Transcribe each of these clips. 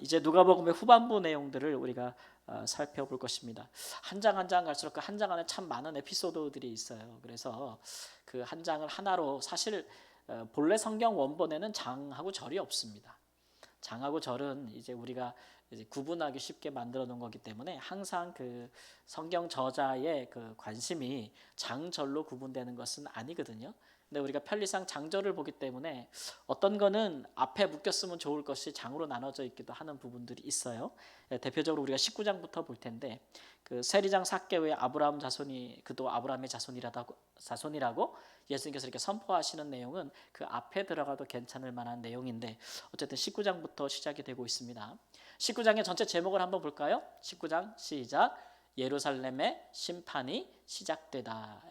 이제 누가복음의 후반부 내용들을 우리가 살펴볼 것입니다. 한 장 한 장 갈수록 그 한 장 안에 참 많은 에피소드들이 있어요. 그래서 그 한 장을 하나로 사실 본래 성경 원본에는 장하고 절이 없습니다. 장하고 절은 이제 우리가 이제 구분하기 쉽게 만들어 놓은 거기 때문에 항상 그 성경 저자의 그 관심이 장절로 구분되는 것은 아니거든요. 근데 우리가 편리상 장절을 보기 때문에 어떤 거는 앞에 묶였으면 좋을 것이 장으로 나눠져 있기도 하는 부분들이 있어요. 대표적으로 우리가 19장부터 볼 텐데 그 세리장 삭개오의 아브라함 자손이 그도 아브라함의 자손이라고 예수님께서 이렇게 선포하시는 내용은 그 앞에 들어가도 괜찮을 만한 내용인데 어쨌든 19장부터 시작이 되고 있습니다. 19장의 전체 제목을 한번 볼까요? 19장 시작. 예루살렘의 심판이 시작되다.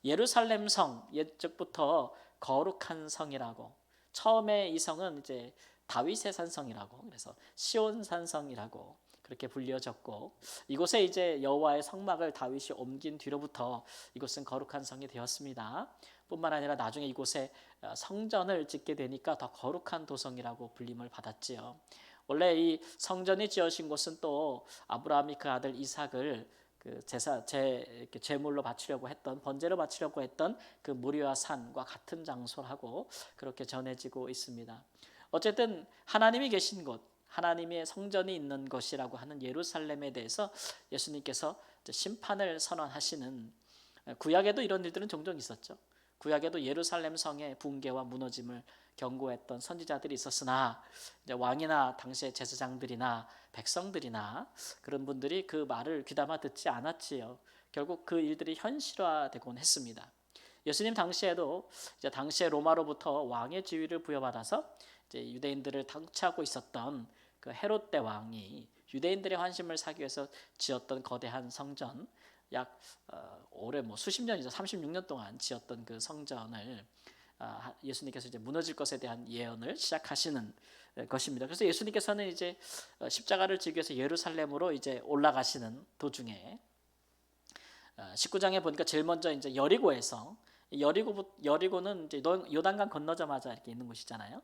예루살렘 성 옛적부터 거룩한 성이라고, 처음에 이 성은 이제 다윗의 산성이라고, 그래서 시온 산성이라고 그렇게 불려졌고, 이곳에 이제 여호와의 성막을 다윗이 옮긴 뒤로부터 이곳은 거룩한 성이 되었습니다. 뿐만 아니라 나중에 이곳에 성전을 짓게 되니까 더 거룩한 도성이라고 불림을 받았지요. 원래 이 성전이 지어진 곳은 또 아브라함이 그 아들 이삭을 그 제물로 바치려고 했던, 번제로 바치려고 했던 그 모리아 산과 같은 장소라고 그렇게 전해지고 있습니다. 어쨌든 하나님이 계신 곳, 하나님의 성전이 있는 것이라고 하는 예루살렘에 대해서 예수님께서 심판을 선언하시는, 구약에도 이런 일들은 종종 있었죠. 구약에도 예루살렘 성의 붕괴와 무너짐을 경고했던 선지자들이 있었으나 이제 왕이나 당시의 제사장들이나 백성들이나 그런 분들이 그 말을 귀담아 듣지 않았지요. 결국 그 일들이 현실화되곤 했습니다. 예수님 당시에도 이제 당시의 로마로부터 왕의 지위를 부여받아서 이제 유대인들을 통치하고 있었던 그 헤롯 대왕이 유대인들의 환심을 사기 위해서 지었던 거대한 성전, 약 올해 수십 년이죠. 36년 동안 지었던 그 성전을 예수님께서 이제 무너질 것에 대한 예언을 시작하시는 것입니다. 그래서 예수님께서는 이제 십자가를 지기 위해서 예루살렘으로 이제 올라가시는 도중에 19장에 보니까 제일 먼저 이제 여리고에서, 여리고는 이제 요단강 건너자마자 이렇게 있는 곳이잖아요.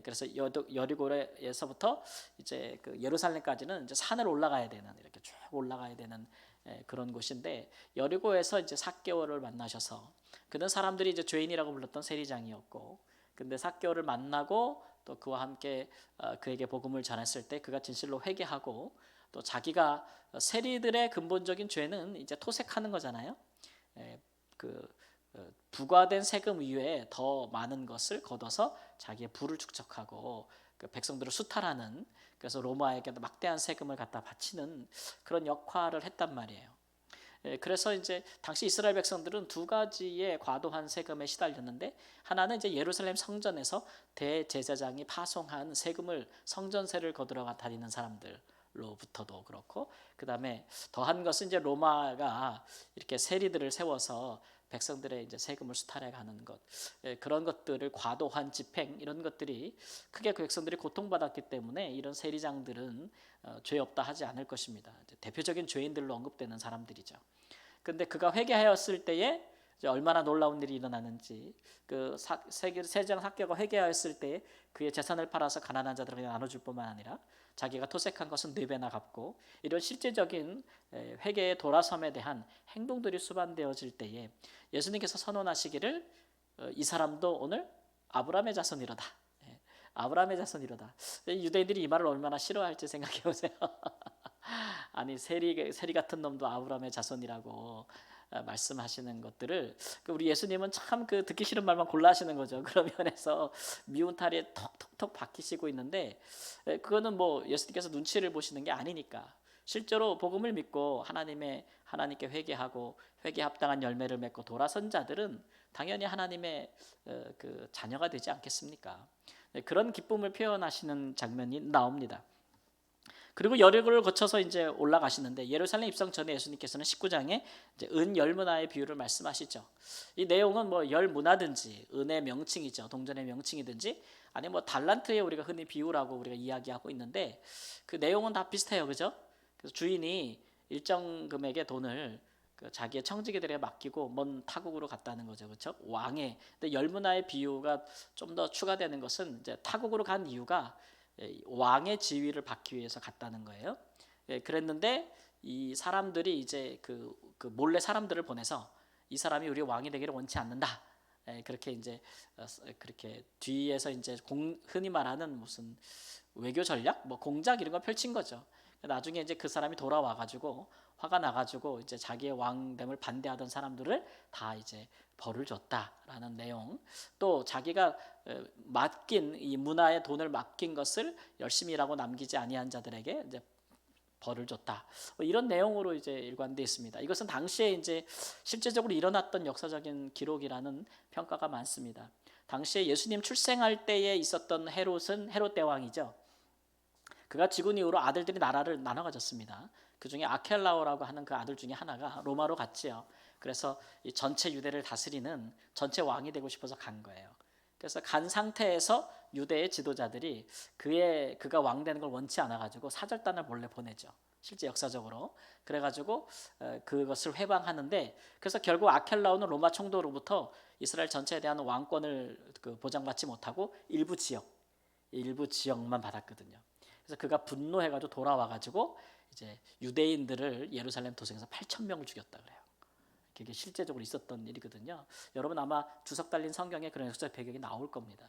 그래서 여리고에서부터 이제 그 예루살렘까지는 이제 산을 올라가야 되는, 이렇게 쭉 올라가야 되는 그런 곳인데, 여리고에서 이제 삭개오를 만나셔서, 그는 사람들이 이제 죄인이라고 불렀던 세리장이었고, 근데 삭개오를 만나고 또 그와 함께 그에게 복음을 전했을 때 그가 진실로 회개하고, 또 자기가 세리들의 근본적인 죄는 이제 토색하는 거잖아요. 그 부과된 세금 이외에 더 많은 것을 걷어서 자기의 부를 축적하고 그 백성들을 수탈하는, 그래서 로마에게도 막대한 세금을 갖다 바치는 그런 역할을 했단 말이에요. 그래서 이제 당시 이스라엘 백성들은 두 가지의 과도한 세금에 시달렸는데, 하나는 이제 예루살렘 성전에서 대제사장이 파송한 세금을, 성전세를 거들어 다니는 사람들로부터도 그렇고, 그 다음에 더한 것은 이제 로마가 이렇게 세리들을 세워서 백성들의 이제 세금을 수탈해 가는 것, 그런 것들을 과도한 집행, 이런 것들이 크게 그 백성들이 고통받았기 때문에 이런 세리장들은 죄 없다 하지 않을 것입니다. 대표적인 죄인들로 언급되는 사람들이죠. 근데 그가 회개하였을 때에 이제 얼마나 놀라운 일이 일어나는지, 그 세장 삭개가 회개하였을 때에 그의 재산을 팔아서 가난한 자들에게 나눠줄 뿐만 아니라 자기가 토색한 것은 4배나 갚고, 이런 실제적인 회개의 돌아섬에 대한 행동들이 수반되어질 때에 예수님께서 선언하시기를 이 사람도 오늘 아브라함의 자손이로다. 아브라함의 자손이로다. 유대인들이 이 말을 얼마나 싫어할지 생각해 보세요. 아니 세리 같은 놈도 아브라함의 자손이라고 말씀하시는 것들을, 우리 예수님은 참 그 듣기 싫은 말만 골라 하시는 거죠. 그런 면에서 미운 탈이 톡톡톡 박히시고 있는데, 그거는 예수님께서 눈치를 보시는 게 아니니까, 실제로 복음을 믿고 하나님께 회개하고 회개 합당한 열매를 맺고 돌아선 자들은 당연히 하나님의 그 자녀가 되지 않겠습니까? 그런 기쁨을 표현하시는 장면이 나옵니다. 그리고 여리고를 거쳐서 이제 올라가시는데, 예루살렘 입성 전에 예수님께서는 19장에 이제 은 열문화의 비유를 말씀하시죠. 이 내용은 열문화든지 은의 명칭이죠. 동전의 명칭이든지 아니면 달란트에 우리가 흔히 비유라고 우리가 이야기하고 있는데, 그 내용은 다 비슷해요. 그죠? 그래서 주인이 일정 금액의 돈을 자기의 청지기들에게 맡기고 먼 타국으로 갔다는 거죠. 그렇죠? 왕의. 근데 열문화의 비유가 좀 더 추가되는 것은, 이제 타국으로 간 이유가 왕의 지위를 받기 위해서 갔다는 거예요. 그랬는데 이 사람들이 이제 그 몰래 사람들을 보내서 이 사람이 우리 왕이 되기를 원치 않는다. 그렇게 이제 그렇게 뒤에서 이제 흔히 말하는 무슨 외교 전략, 뭐 공작 이런 걸 펼친 거죠. 나중에 이제 그 사람이 돌아와 가지고 화가 나 가지고 이제 자기의 왕됨을 반대하던 사람들을 다 이제 벌을 줬다라는 내용. 또 자기가 맡긴 이 문화의 돈을 맡긴 것을 열심히 일하고 남기지 아니한 자들에게 이제 벌을 줬다. 이런 내용으로 이제 일관되어 있습니다. 이것은 당시에 이제 실제적으로 일어났던 역사적인 기록이라는 평가가 많습니다. 당시에 예수님 출생할 때에 있었던 헤롯은 헤롯 대왕이죠. 그가 죽은 이후로 아들들이 나라를 나눠 가졌습니다. 그 중에 아켈라오라고 하는 그 아들 중에 하나가 로마로 갔지요. 그래서 이 전체 유대를 다스리는 전체 왕이 되고 싶어서 간 거예요. 그래서 간 상태에서 유대의 지도자들이 그가 왕 되는 걸 원치 않아 가지고 사절단을 몰래 보내죠. 실제 역사적으로. 그래 가지고 그것을 회방하는데, 그래서 결국 아켈라오는 로마 총독으로부터 이스라엘 전체에 대한 왕권을 보장받지 못하고 일부 지역만 받았거든요. 그래서 그가 분노해 가지고 돌아와 가지고 이제 유대인들을 예루살렘 도성에서 8,000명을 죽였다 그래요. 그게 실제적으로 있었던 일이거든요. 여러분 아마 주석 달린 성경에 그런 역사적 배경이 나올 겁니다.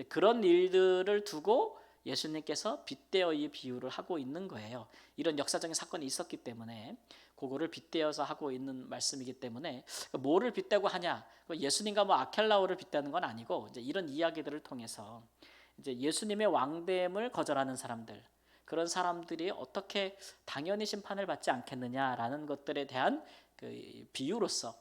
그런 일들을 두고 예수님께서 빗대어 이 비유를 하고 있는 거예요. 이런 역사적인 사건이 있었기 때문에 그거를 빗대어서 하고 있는 말씀이기 때문에 뭐를 빗대고 하냐? 예수님과 뭐 아켈라오를 빗대는 건 아니고 이제 이런 이야기들을 통해서 이제 예수님의 왕됨을 거절하는 사람들, 그런 사람들이 어떻게 당연히 심판을 받지 않겠느냐라는 것들에 대한 그 비유로서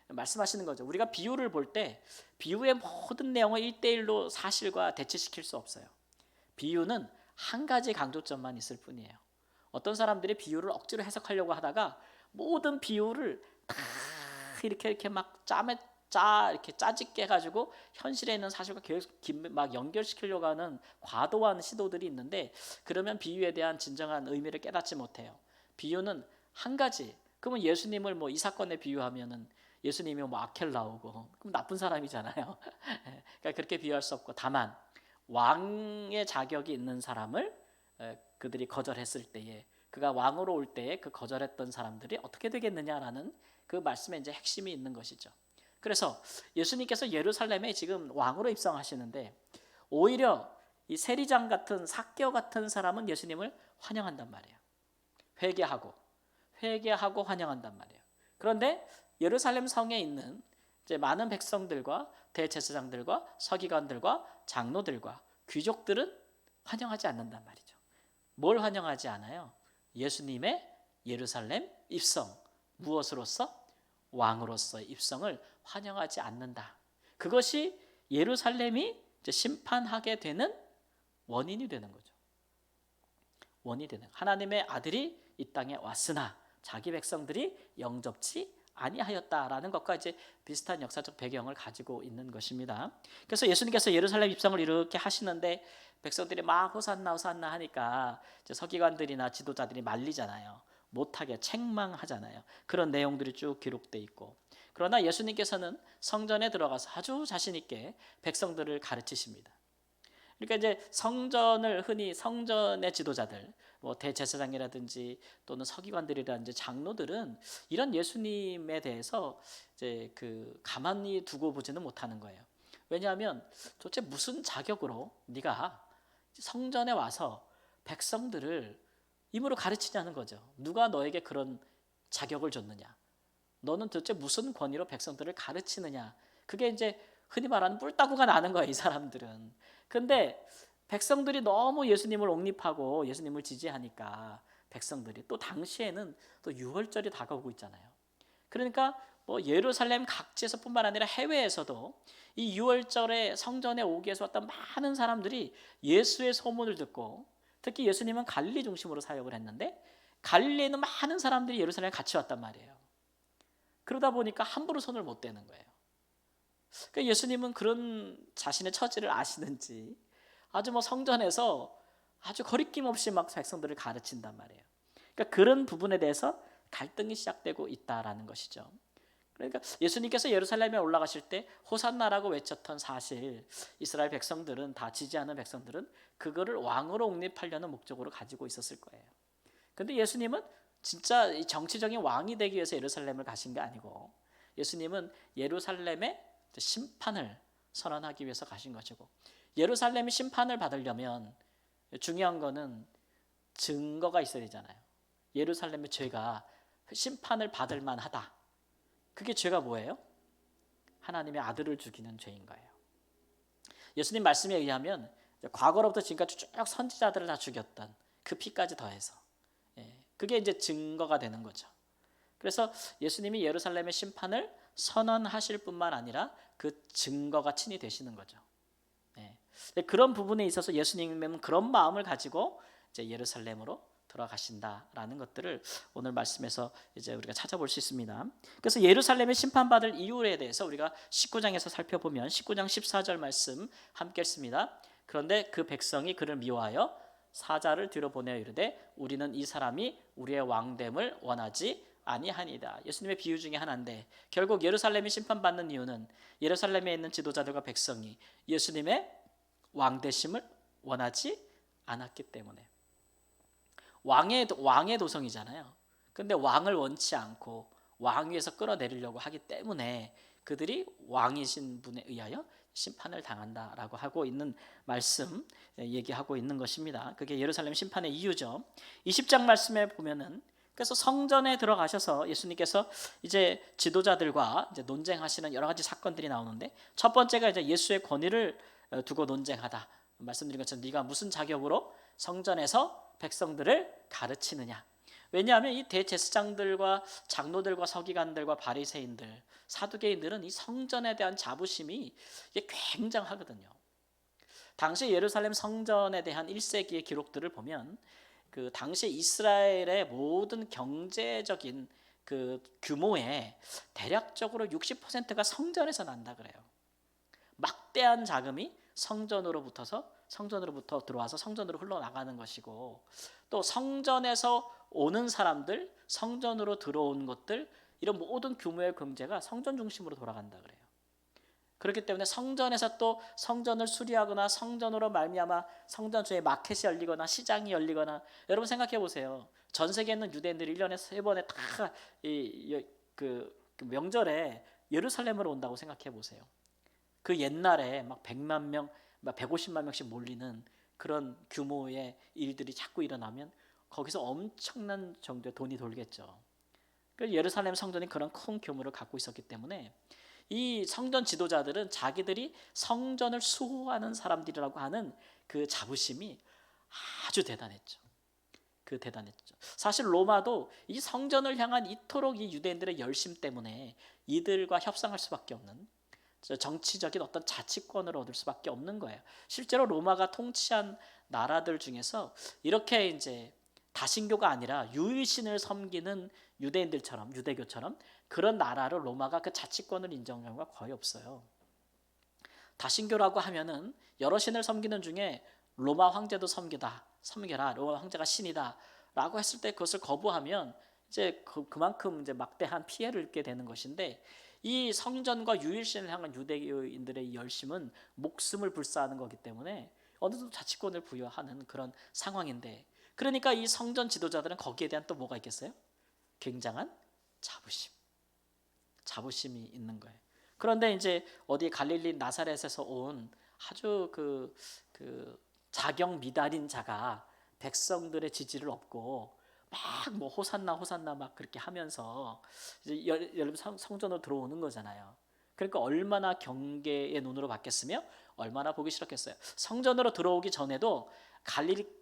말씀하시는 거죠. 우리가 비유를 볼 때 비유의 모든 내용을 1대1로 사실과 대치시킬 수 없어요. 비유는 한 가지 강조점만 있을 뿐이에요. 어떤 사람들이 비유를 억지로 해석하려고 하다가 모든 비유를 다 이렇게 막 이렇게 짜집게 해가지고 현실에 있는 사실과 계속 막 연결시키려고 하는 과도한 시도들이 있는데, 그러면 비유에 대한 진정한 의미를 깨닫지 못해요. 비유는 한 가지. 그러면 예수님을 뭐 이 사건에 비유하면은 예수님이 뭐 아켈라오고 그럼 나쁜 사람이잖아요. 그러니까 그렇게 비유할 수 없고, 다만 왕의 자격이 있는 사람을 그들이 거절했을 때에, 그가 왕으로 올 때에 그 거절했던 사람들이 어떻게 되겠느냐라는 그 말씀에 이제 핵심이 있는 것이죠. 그래서 예수님께서 예루살렘에 지금 왕으로 입성하시는데 오히려 이 세리장 같은 삭개오 같은 사람은 예수님을 환영한단 말이에요. 회개하고 환영한단 말이에요. 그런데 예루살렘 성에 있는 이제 많은 백성들과 대제사장들과 서기관들과 장로들과 귀족들은 환영하지 않는단 말이죠. 뭘 환영하지 않아요? 예수님의 예루살렘 입성, 무엇으로서? 왕으로서의 입성을 환영하지 않는다. 그것이 예루살렘이 이제 심판하게 되는 원인이 되는 거죠. 원인이 되는, 하나님의 아들이 이 땅에 왔으나 자기 백성들이 영접치 아니하였다라는 것과 이제 비슷한 역사적 배경을 가지고 있는 것입니다. 그래서 예수님께서 예루살렘 입성을 이렇게 하시는데 백성들이 막 호산나 호산나 하니까 이제 서기관들이나 지도자들이 말리잖아요. 못하게 책망하잖아요. 그런 내용들이 쭉 기록돼 있고, 그러나 예수님께서는 성전에 들어가서 아주 자신 있게 백성들을 가르치십니다. 그러니까 이제 성전을 흔히 성전의 지도자들, 뭐 대제사장이라든지 또는 서기관들이라든지 장로들은 이런 예수님에 대해서 이제 가만히 두고 보지는 못하는 거예요. 왜냐하면 도대체 무슨 자격으로 네가 성전에 와서 백성들을 임으로 가르치냐는 거죠. 누가 너에게 그런 자격을 줬느냐? 너는 도대체 무슨 권위로 백성들을 가르치느냐? 그게 이제 흔히 말하는 뿔따구가 나는 거예요, 이 사람들은. 근데 백성들이 너무 예수님을 옹립하고 예수님을 지지하니까 백성들이, 또 당시에는 또 유월절이 다가오고 있잖아요. 그러니까 뭐 예루살렘 각지에서뿐만 아니라 해외에서도 이 유월절에 성전에 오기 위해서 왔던 많은 사람들이 예수의 소문을 듣고, 특히 예수님은 갈릴리 중심으로 사역을 했는데 갈릴리에는 많은 사람들이 예루살렘에 같이 왔단 말이에요. 그러다 보니까 함부로 손을 못 대는 거예요. 그러니까 예수님은 그런 자신의 처지를 아시는지 아주 뭐 성전에서 아주 거리낌 없이 막 백성들을 가르친단 말이에요. 그러니까 그런 부분에 대해서 갈등이 시작되고 있다라는 것이죠. 그러니까 예수님께서 예루살렘에 올라가실 때 호산나라고 외쳤던 사실, 이스라엘 백성들은, 다 지지하는 백성들은 그거를 왕으로 옹립하려는 목적으로 가지고 있었을 거예요. 근데 예수님은 진짜 이 정치적인 왕이 되기 위해서 예루살렘을 가신 게 아니고, 예수님은 예루살렘의 심판을 선언하기 위해서 가신 것이고, 예루살렘이 심판을 받으려면 중요한 거는 증거가 있어야 되잖아요. 예루살렘의 죄가 심판을 받을 만하다. 그게 죄가 뭐예요? 하나님의 아들을 죽이는 죄인 거예요. 예수님 말씀에 의하면 과거로부터 지금까지 쭉 선지자들을 다 죽였던 그 피까지 더해서, 그게 이제 증거가 되는 거죠. 그래서 예수님이 예루살렘의 심판을 선언하실 뿐만 아니라 그 증거가 친히 되시는 거죠. 그런 부분에 있어서 예수님은 그런 마음을 가지고 이제 예루살렘으로 들어가신다라는 것들을 오늘 말씀에서 이제 우리가 찾아볼 수 있습니다. 그래서 예루살렘의 심판받을 이유에 대해서 우리가 19장에서 살펴보면 19장 14절 말씀 함께 읽습니다. 그런데 그 백성이 그를 미워하여 사자를 뒤로 보내어 이르되 우리는 이 사람이 우리의 왕됨을 원하지 아니하니이다. 예수님의 비유 중에 하나인데, 결국 예루살렘이 심판받는 이유는 예루살렘에 있는 지도자들과 백성이 예수님의 왕되심을 원하지 않았기 때문에. 왕의 도성이잖아요. 근데 왕을 원치 않고 왕 위에서 끌어내리려고 하기 때문에 그들이 왕이신 분에 의하여 심판을 당한다라고 하고 있는 말씀, 얘기하고 있는 것입니다. 그게 예루살렘 심판의 이유죠. 20장 말씀에 보면은, 그래서 성전에 들어가셔서 예수님께서 이제 지도자들과 이제 논쟁하시는 여러 가지 사건들이 나오는데, 첫 번째가 이제 예수의 권위를 두고 논쟁하다. 말씀드린 것처럼 네가 무슨 자격으로 성전에서 백성들을 가르치느냐. 왜냐하면 이 대제사장들과 장로들과 서기관들과 바리새인들, 사두개인들은 이 성전에 대한 자부심이 이게 굉장하거든요. 당시 예루살렘 성전에 대한 1세기의 기록들을 보면 그 당시 이스라엘의 모든 경제적인 그 규모의 대략적으로 60%가 성전에서 난다 그래요. 막대한 자금이 성전으로부터 들어와서 성전으로 흘러나가는 것이고, 또 성전에서 오는 사람들, 성전으로 들어온 것들, 이런 모든 규모의 경제가 성전 중심으로 돌아간다 그래요. 그렇기 때문에 성전에서 또 성전을 수리하거나 성전으로 말미암아 성전 주에 마켓이 열리거나 시장이 열리거나, 여러분 생각해 보세요. 전 세계에 있는 유대인들이 1년에 3번에 다 그 명절에 예루살렘으로 온다고 생각해 보세요. 그 옛날에 막 100만 명, 막 150만 명씩 몰리는 그런 규모의 일들이 자꾸 일어나면 거기서 엄청난 정도의 돈이 돌겠죠. 그 예루살렘 성전이 그런 큰 규모를 갖고 있었기 때문에 이 성전 지도자들은 자기들이 성전을 수호하는 사람들이라고 하는 그 자부심이 아주 대단했죠. 사실 로마도 이 성전을 향한 이토록 이 유대인들의 열심 때문에 이들과 협상할 수밖에 없는, 정치적인 어떤 자치권을 얻을 수밖에 없는 거예요. 실제로 로마가 통치한 나라들 중에서 이렇게 이제 다신교가 아니라 유일신을 섬기는 유대인들처럼, 유대교처럼 그런 나라를 로마가 그 자치권을 인정한 경우가 거의 없어요. 다신교라고 하면은 여러 신을 섬기는 중에 로마 황제도 섬겨라, 로마 황제가 신이다라고 했을 때 그것을 거부하면 이제 그만큼 이제 막대한 피해를 입게 되는 것인데, 이 성전과 유일신을 향한 유대인들의 열심은 목숨을 불사하는 거기 때문에 어느 정도 자치권을 부여하는 그런 상황인데, 그러니까 이 성전 지도자들은 거기에 대한 또 뭐가 있겠어요? 굉장한 자부심이 있는 거예요. 그런데 이제 어디 갈릴리 나사렛에서 온 아주 그 자경 미달인 자가 백성들의 지지를 얻고 막 뭐 호산나 막 그렇게 하면서 이제 여러분 성전으로 들어오는 거잖아요. 그러니까 얼마나 경계의 눈으로 봤겠으며 얼마나 보기 싫었겠어요. 성전으로 들어오기 전에도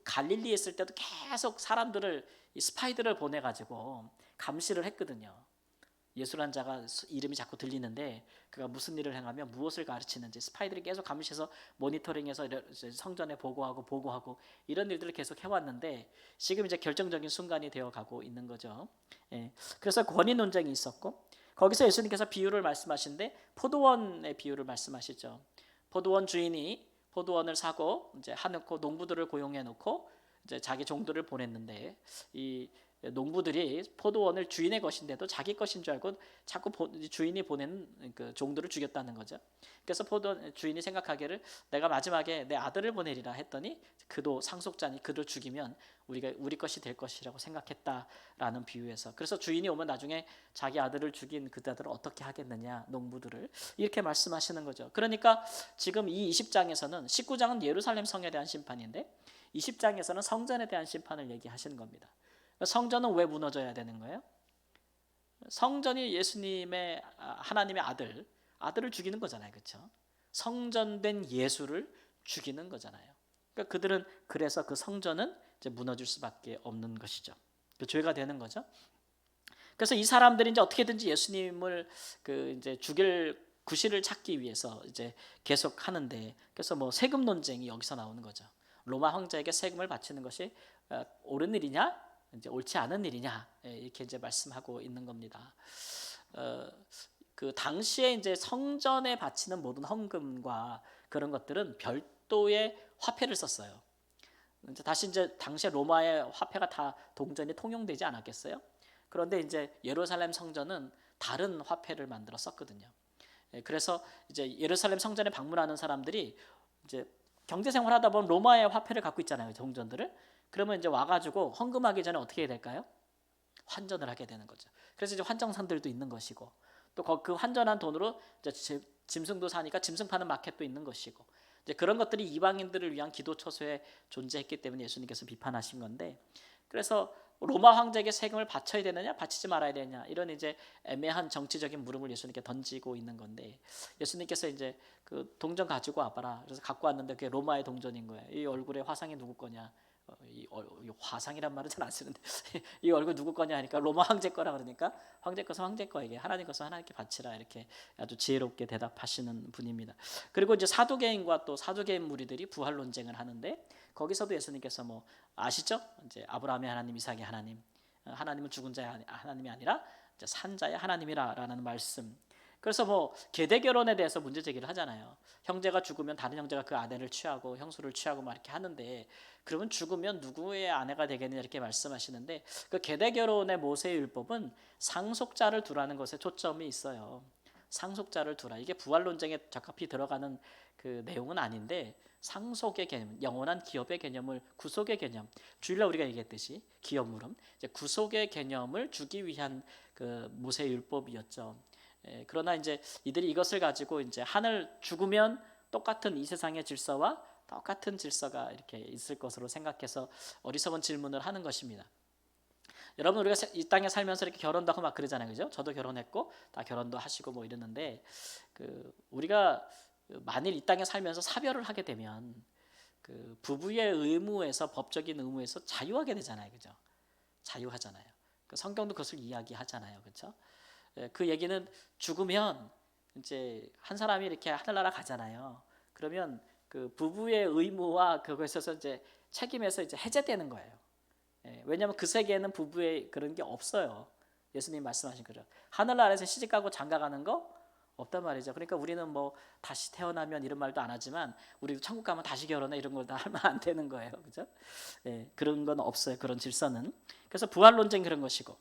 갈릴리에 있을 때도 계속 사람들을, 스파이들을 보내가지고 감시를 했거든요. 예수란 자가 이름이 자꾸 들리는데 그가 무슨 일을 행하며 무엇을 가르치는지 스파이들이 계속 감시해서 모니터링해서 성전에 보고하고 이런 일들을 계속 해왔는데, 지금 이제 결정적인 순간이 되어가고 있는 거죠. 그래서 권위 논쟁이 있었고, 거기서 예수님께서 비유를 말씀하시는데 포도원의 비유를 말씀하시죠. 포도원 주인이 포도원을 사고 이제 하놓고 농부들을 고용해 놓고 이제 자기 종들을 보냈는데, 이 농부들이 포도원을 주인의 것인데도 자기 것인 줄 알고 자꾸 주인이 보낸 그 종들을 죽였다는 거죠. 그래서 포도 주인이 생각하기를 내가 마지막에 내 아들을 보내리라 했더니 그도 상속자니 그를 죽이면 우리 것이 될 것이라고 생각했다라는 비유에서, 그래서 주인이 오면 나중에 자기 아들을 죽인 그자들을 어떻게 하겠느냐, 농부들을, 이렇게 말씀하시는 거죠. 그러니까 지금 이 20장에서는 19장은 예루살렘 성에 대한 심판인데 20장에서는 성전에 대한 심판을 얘기하시는 겁니다. 성전은 왜 무너져야 되는 거예요? 성전이 예수님의 하나님의 아들을 죽이는 거잖아요, 그렇죠? 성전된 예수를 죽이는 거잖아요. 그러니까 그들은 그래서 그 성전은 이제 무너질 수밖에 없는 것이죠. 그 죄가 되는 거죠. 그래서 이 사람들이 이제 어떻게든지 예수님을 그 이제 죽일 구실을 찾기 위해서 이제 계속 하는데, 그래서 뭐 세금 논쟁이 여기서 나오는 거죠. 로마 황제에게 세금을 바치는 것이 옳은 일이냐, 이제 옳지 않은 일이냐, 이렇게 이제 말씀하고 있는 겁니다. 그 당시에 이제 성전에 바치는 모든 헌금과 그런 것들은 별도의 화폐를 썼어요. 다시 이제 당시에 로마의 화폐가 다 동전이 통용되지 않았겠어요? 그런데 이제 예루살렘 성전은 다른 화폐를 만들어 썼거든요. 그래서 이제 예루살렘 성전에 방문하는 사람들이 이제 경제생활하다 보면 로마의 화폐를 갖고 있잖아요, 동전들을. 그러면 이제 와가지고 헌금하기 전에 어떻게 해야 될까요? 환전을 하게 되는 거죠. 그래서 이제 환정산들도 있는 것이고, 또 그 환전한 돈으로 이제 짐승도 사니까 짐승 파는 마켓도 있는 것이고, 이제 그런 것들이 이방인들을 위한 기도 처소에 존재했기 때문에 예수님께서 비판하신 건데, 그래서 로마 황제에게 세금을 바쳐야 되느냐, 바치지 말아야 되느냐, 이런 이제 애매한 정치적인 물음을 예수님께 던지고 있는 건데, 예수님께서 이제 그 동전 가지고 와봐라. 그래서 갖고 왔는데 그게 로마의 동전인 거예요. 이 얼굴에 화상이 누구 거냐? 이 화상이란 말은 잘 안 쓰는데 이 얼굴 누구 거냐 하니까 로마 황제 거라 그러니까 황제 것은 황제 거에게, 하나님 것은 하나님께 바치라, 이렇게 아주 지혜롭게 대답하시는 분입니다. 그리고 이제 사두개인과 또 사두개인 무리들이 부활 논쟁을 하는데, 거기서도 예수님께서 뭐 아시죠? 이제 아브라함의 하나님, 이삭의 하나님, 하나님은 죽은 자의 하나님이 아니라 이제 산 자의 하나님이라라는 말씀. 그래서 뭐 계대 결혼에 대해서 문제 제기를 하잖아요. 형제가 죽으면 다른 형제가 그 아내를 취하고 형수를 취하고 막 이렇게 하는데, 그러면 죽으면 누구의 아내가 되겠느냐 이렇게 말씀하시는데, 그 계대 결혼의 모세의 율법은 상속자를 두라는 것에 초점이 있어요. 상속자를 두라. 이게 부활 논쟁에 적합히 들어가는 그 내용은 아닌데, 상속의 개념, 영원한 기업의 개념을, 구속의 개념, 주일날 우리가 얘기했듯이 기업 물음, 이제 구속의 개념을 주기 위한 그 모세의 율법이었죠. 그러나 이제 이들이 이것을 가지고 이제 하늘 죽으면 똑같은 이 세상의 질서와 똑같은 질서가 이렇게 있을 것으로 생각해서 어리석은 질문을 하는 것입니다. 여러분, 우리가 이 땅에 살면서 이렇게 결혼도 하고 막 그러잖아요, 그죠? 저도 결혼했고 다 결혼도 하시고 뭐 이러는데, 그 우리가 만일 이 땅에 살면서 사별을 하게 되면 그 부부의 의무에서, 법적인 의무에서 자유하게 되잖아요, 그죠? 자유하잖아요. 그 성경도 그것을 이야기하잖아요, 그렇죠? 그 얘기는 죽으면 이제 한 사람이 이렇게 하늘나라 가잖아요. 그러면 그 부부의 의무와 그거에 있어서 이제 책임에서 이제 해제되는 거예요. 왜냐하면 그 세계에는 부부의 그런 게 없어요. 예수님 말씀하신 거죠. 하늘나라에서 시집가고 장가가는 거 없단 말이죠. 그러니까 우리는 뭐 다시 태어나면 이런 말도 안 하지만, 우리도 천국 가면 다시 결혼해 이런 걸 다 하면 안 되는 거예요, 그죠? 그런 건 없어요, 그런 질서는. 그래서 부활 논쟁 그런 것이고,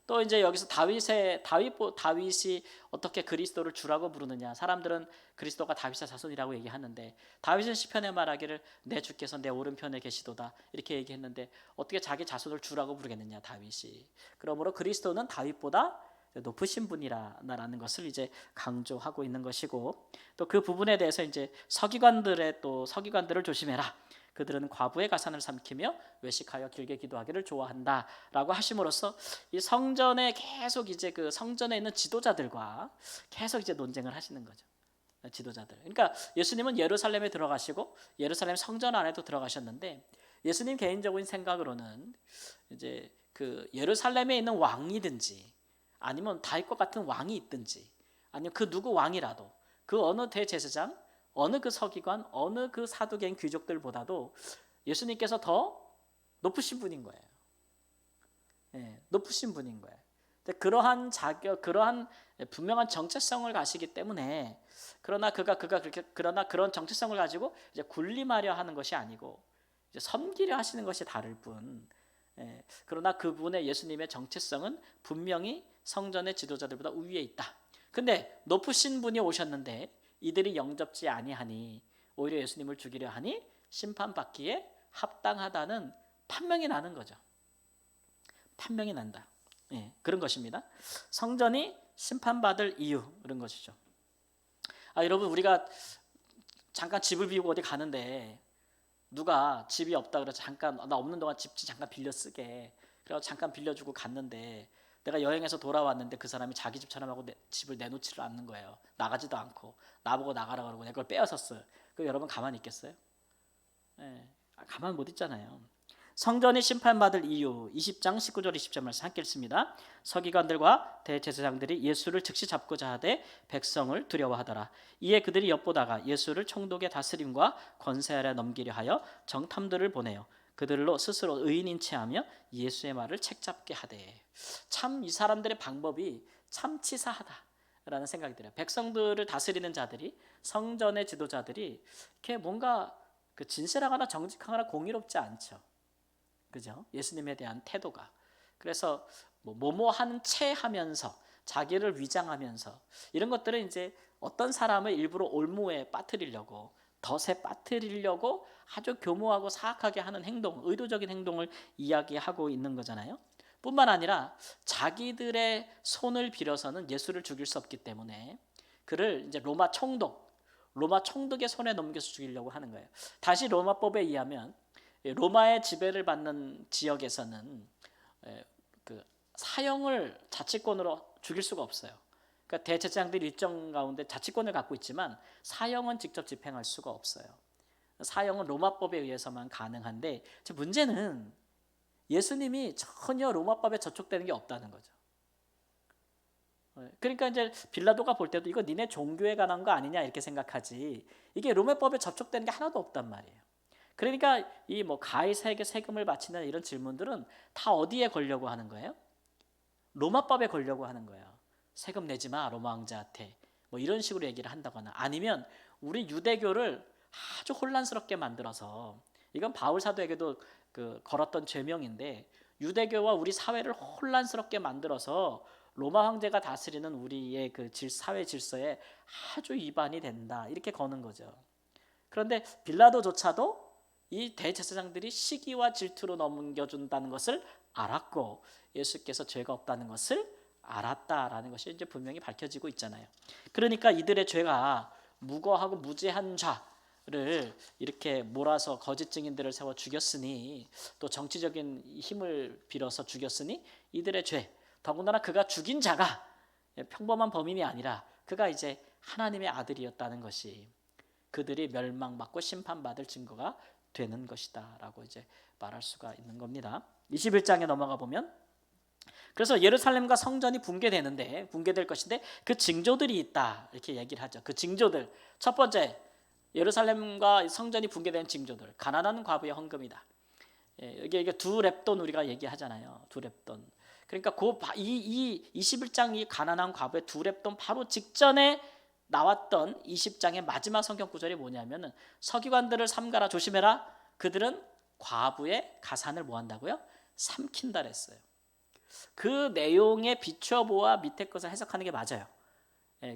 또 이제 여기서 다윗이 어떻게 그리스도를 주라고 부르느냐. 사람들은 그리스도가 다윗의 자손이라고 얘기하는데, 다윗은 시편에 말하기를 내 주께서 내 오른편에 계시도다 이렇게 얘기했는데, 어떻게 자기 자손을 주라고 부르겠느냐, 다윗이. 그러므로 그리스도는 다윗보다 높으신 분이라는 것을 이제 강조하고 있는 것이고, 또 그 부분에 대해서 이제 서기관들을 조심해라. 그들은 과부의 가산을 삼키며 외식하여 길게 기도하기를 좋아한다라고 하심으로써 이 성전에 계속 이제 그 성전에 있는 지도자들과 계속 이제 논쟁을 하시는 거죠. 지도자들. 그러니까 예수님은 예루살렘에 들어가시고 예루살렘 성전 안에도 들어가셨는데, 예수님 개인적인 생각으로는 이제 그 예루살렘에 있는 왕이든지 아니면 다윗과 같은 왕이 있든지 아니면 그 누구 왕이라도, 그 어느 대제사장, 어느 그 서기관, 어느 그 사두개인 귀족들보다도 예수님께서 더 높으신 분인 거예요. 높으신 분인 거예요. 그러한 그러한 분명한 정체성을 가시기 때문에, 그러나 그런 정체성을 가지고 이제 군림하려 하는 것이 아니고 이제 섬기려 하시는 것이 다를 뿐, 그러나 그분의 예수님의 정체성은 분명히 성전의 지도자들보다 우위에 있다. 근데 높으신 분이 오셨는데 이들이 영접지 아니하니 오히려 예수님을 죽이려 하니 심판받기에 합당하다는 판명이 나는 거죠. 판명이 난다. 그런 것입니다. 성전이 심판받을 이유, 그런 것이죠. 여러분, 우리가 잠깐 집을 비우고 어디 가는데 누가 집이 없다 그래서 잠깐 나 없는 동안 집 잠깐 빌려 쓰게, 그래서 잠깐 빌려주고 갔는데 내가 여행에서 돌아왔는데 그 사람이 자기 집처럼 하고 집을 내놓지를 않는 거예요. 나가지도 않고 나보고 나가라 그러고 내 걸 빼앗았어요. 그 여러분 가만히 있겠어요? 가만 못 있잖아요. 성전이 심판받을 이유, 20장 19절 20절 말씀 함께 읽습니다. 서기관들과 대제사장들이 예수를 즉시 잡고자 하되 백성을 두려워하더라. 이에 그들이 엿보다가 예수를 총독의 다스림과 권세 아래 넘기려 하여 정탐들을 보내요. 그들로 스스로 의인인 체하며 예수의 말을 책잡게 하되. 참 이 사람들의 방법이 참 치사하다라는 생각이 들어요. 백성들을 다스리는 자들이, 성전의 지도자들이 이렇게 뭔가 그 진실하거나 정직하거나 공의롭지 않죠. 그죠? 예수님에 대한 태도가. 그래서 뭐뭐하는 채 하면서 자기를 위장하면서 이런 것들은 이제 어떤 사람을 일부러 올무에 빠뜨리려고, 덫에 빠뜨리려고 아주 교모하고 사악하게 하는 행동, 의도적인 행동을 이야기하고 있는 거잖아요. 뿐만 아니라 자기들의 손을 빌어서는 예수를 죽일 수 없기 때문에 그를 이제 로마 총독의 손에 넘겨서 죽이려고 하는 거예요. 다시 로마법에 의하면 로마의 지배를 받는 지역에서는 그 사형을 자치권으로 죽일 수가 없어요. 그러니까 대제사장들이 일정 가운데 자치권을 갖고 있지만 사형은 직접 집행할 수가 없어요. 사형은 로마법에 의해서만 가능한데, 문제는 예수님이 전혀 로마법에 저촉되는 게 없다는 거죠. 그러니까 이제 빌라도가 볼 때도 이거 니네 종교에 관한 거 아니냐 이렇게 생각하지, 이게 로마법에 접촉되는 게 하나도 없단 말이에요. 그러니까 이 가이사에게 세금을 바치는 이런 질문들은 다 어디에 걸려고 하는 거예요? 로마법에 걸려고 하는 거예요. 세금 내지 마, 로마 왕자한테. 이런 식으로 얘기를 한다거나, 아니면 우리 유대교를 아주 혼란스럽게 만들어서, 이건 바울 사도에게도 걸었던 죄명인데, 유대교와 우리 사회를 혼란스럽게 만들어서 로마 황제가 다스리는 우리의 그 사회 질서에 아주 위반이 된다, 이렇게 거는 거죠. 그런데 빌라도조차도 이 대제사장들이 시기와 질투로 넘겨준다는 것을 알았고 예수께서 죄가 없다는 것을 알았다라는 것이 이제 분명히 밝혀지고 있잖아요. 그러니까 이들의 죄가 무고하고 무죄한 자를 이렇게 몰아서 거짓 증인들을 세워 죽였으니, 또 정치적인 힘을 빌어서 죽였으니 이들의 죄, 더군다나 그가 죽인 자가 평범한 범인이 아니라 그가 이제 하나님의 아들이었다는 것이 그들이 멸망받고 심판받을 증거가 되는 것이다 라고 이제 말할 수가 있는 겁니다. 21장에 넘어가 보면, 그래서 예루살렘과 성전이 붕괴될 것인데 그 징조들이 있다 이렇게 얘기를 하죠. 그 징조들, 첫 번째, 예루살렘과 성전이 붕괴된 징조들, 가난한 과부의 헌금이다. 이게 두 렙돈 우리가 얘기하잖아요. 두 렙돈. 그러니까 이 21장 이 가난한 과부의 두 렙돈 바로 직전에 나왔던 20장의 마지막 성경 구절이 뭐냐면은, 서기관들을 삼가라, 조심해라, 그들은 과부의 가산을 뭐 한다고요? 삼킨다 그랬어요. 그 내용에 비춰보아 밑에 것을 해석하는 게 맞아요.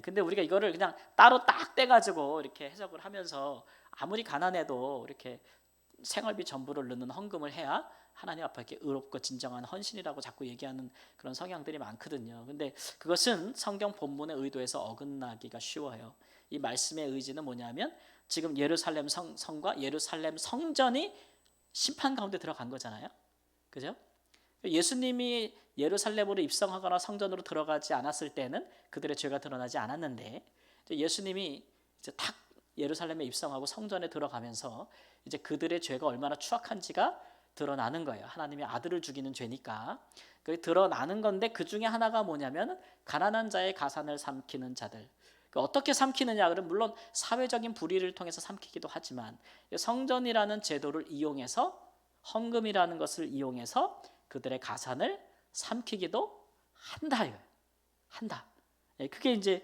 근데 우리가 이거를 그냥 따로 딱 떼가지고 이렇게 해석을 하면서 아무리 가난해도 이렇게 생활비 전부를 넣는 헌금을 해야 하나님 앞에 이렇게 의롭고 진정한 헌신이라고 자꾸 얘기하는 그런 성향들이 많거든요. 근데 그것은 성경 본문의 의도에서 어긋나기가 쉬워요. 이 말씀의 의지는 뭐냐면, 지금 예루살렘 성과 예루살렘 성전이 심판 가운데 들어간 거잖아요. 그죠? 예수님이 예루살렘으로 입성하거나 성전으로 들어가지 않았을 때는 그들의 죄가 드러나지 않았는데, 예수님이 이제 딱 예루살렘에 입성하고 성전에 들어가면서 이제 그들의 죄가 얼마나 추악한지가 드러나는 거예요. 하나님의 아들을 죽이는 죄니까. 그게 드러나는 건데, 그 중에 하나가 뭐냐면 가난한 자의 가산을 삼키는 자들. 어떻게 삼키느냐? 그럼 물론 사회적인 불의를 통해서 삼키기도 하지만 성전이라는 제도를 이용해서, 헌금이라는 것을 이용해서 그들의 가산을 삼키기도 한다. 한다. 그게 이제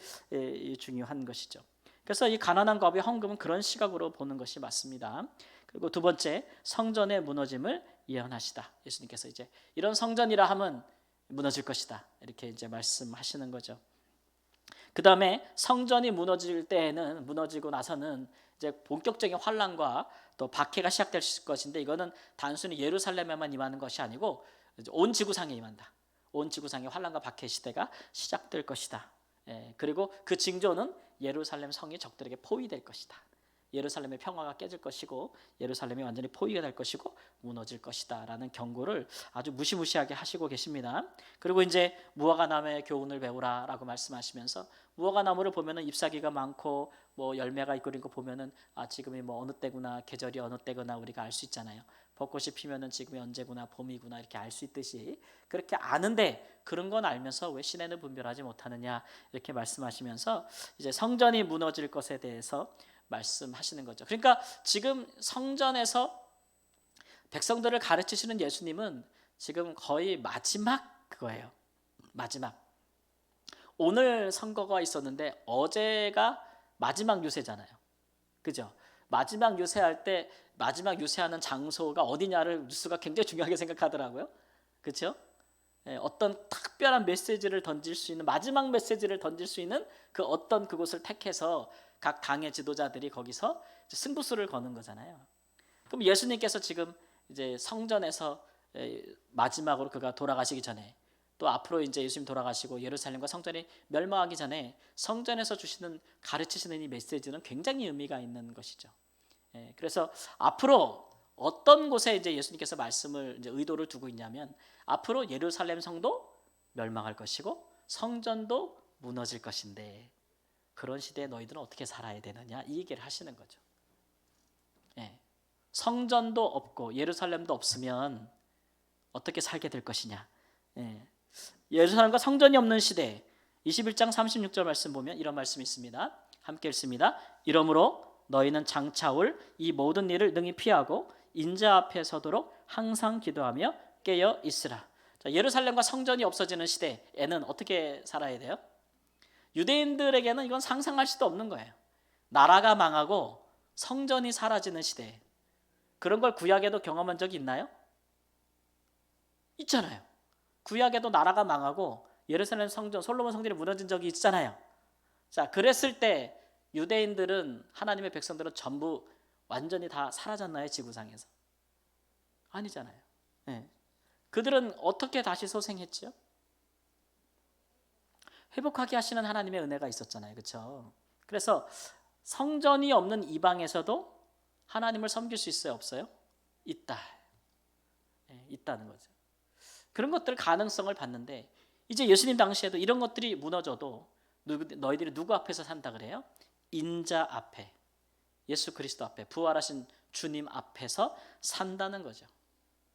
중요한 것이죠. 그래서 이 가난한 과부의 헌금은 그런 시각으로 보는 것이 맞습니다. 그리고 두 번째, 성전의 무너짐을 예언하시다. 예수님께서 이제 이런 성전이라 하면 무너질 것이다. 이렇게 이제 말씀하시는 거죠. 그 다음에 성전이 무너질 때에는, 무너지고 나서는 이제 본격적인 환란과 또 박해가 시작될 것인데, 이거는 단순히 예루살렘에만 임하는 것이 아니고 온 지구상에 임한다. 온 지구상의 환란과 박해 시대가 시작될 것이다. 그리고 그 징조는 예루살렘 성이 적들에게 포위될 것이다. 예루살렘의 평화가 깨질 것이고 예루살렘이 완전히 포위가 될 것이고 무너질 것이다 라는 경고를 아주 무시무시하게 하시고 계십니다. 그리고 이제 무화과나무의 교훈을 배우라 라고 말씀하시면서, 무화과나무를 보면은 잎사귀가 많고 뭐 열매가 있고 이런 거 보면은 지금이 뭐 어느 때구나, 계절이 어느 때구나 우리가 알 수 있잖아요. 벚꽃이 피면은 지금이 언제구나, 봄이구나 이렇게 알 수 있듯이, 그렇게 아는데 그런 건 알면서 왜 시내는 분별하지 못하느냐 이렇게 말씀하시면서 이제 성전이 무너질 것에 대해서 말씀하시는 거죠. 그러니까 지금 성전에서 백성들을 가르치시는 예수님은 지금 거의 마지막 그거예요. 마지막. 오늘 선거가 있었는데 어제가 마지막 유세잖아요. 그죠? 마지막 유세할 때 마지막 유세하는 장소가 어디냐를 뉴스가 굉장히 중요하게 생각하더라고요. 그렇죠? 어떤 특별한 메시지를 던질 수 있는, 마지막 메시지를 던질 수 있는 그 어떤 그곳을 택해서 각 당의 지도자들이 거기서 승부수를 거는 거잖아요. 그럼 예수님께서 지금 이제 성전에서 마지막으로 그가 돌아가시기 전에, 또 앞으로 이제 예수님 돌아가시고 예루살렘과 성전이 멸망하기 전에 성전에서 주시는, 가르치시는 이 메시지는 굉장히 의미가 있는 것이죠. 그래서 앞으로 어떤 곳에 이제 예수님께서 말씀을 이제 의도를 두고 있냐면, 앞으로 예루살렘 성도 멸망할 것이고 성전도 무너질 것인데 그런 시대에 너희들은 어떻게 살아야 되느냐 이 얘기를 하시는 거죠. 성전도 없고 예루살렘도 없으면 어떻게 살게 될 것이냐. 예루살렘과 성전이 없는 시대, 21장 36절 말씀 보면 이런 말씀이 있습니다. 함께 읽습니다. 이러므로 너희는 장차 올 이 모든 일을 능히 피하고 인자 앞에 서도록 항상 기도하며 깨어 있으라. 자, 예루살렘과 성전이 없어지는 시대에는 어떻게 살아야 돼요? 유대인들에게는 이건 상상할 수도 없는 거예요. 나라가 망하고 성전이 사라지는 시대. 그런 걸 구약에도 경험한 적이 있나요? 있잖아요. 구약에도 나라가 망하고 예루살렘 성전, 솔로몬 성전이 무너진 적이 있잖아요. 자, 그랬을 때 유대인들은, 하나님의 백성들은 전부 완전히 다 사라졌나요? 지구상에서? 아니잖아요. 그들은 어떻게 다시 소생했죠? 회복하게 하시는 하나님의 은혜가 있었잖아요. 그렇죠? 그래서 성전이 없는 이방에서도 하나님을 섬길 수 있어요? 없어요? 있다. 있다는 거죠. 그런 것들 가능성을 봤는데, 이제 예수님 당시에도 이런 것들이 무너져도 너희들이 누구 앞에서 산다 그래요? 인자 앞에, 예수 그리스도 앞에, 부활하신 주님 앞에서 산다는 거죠.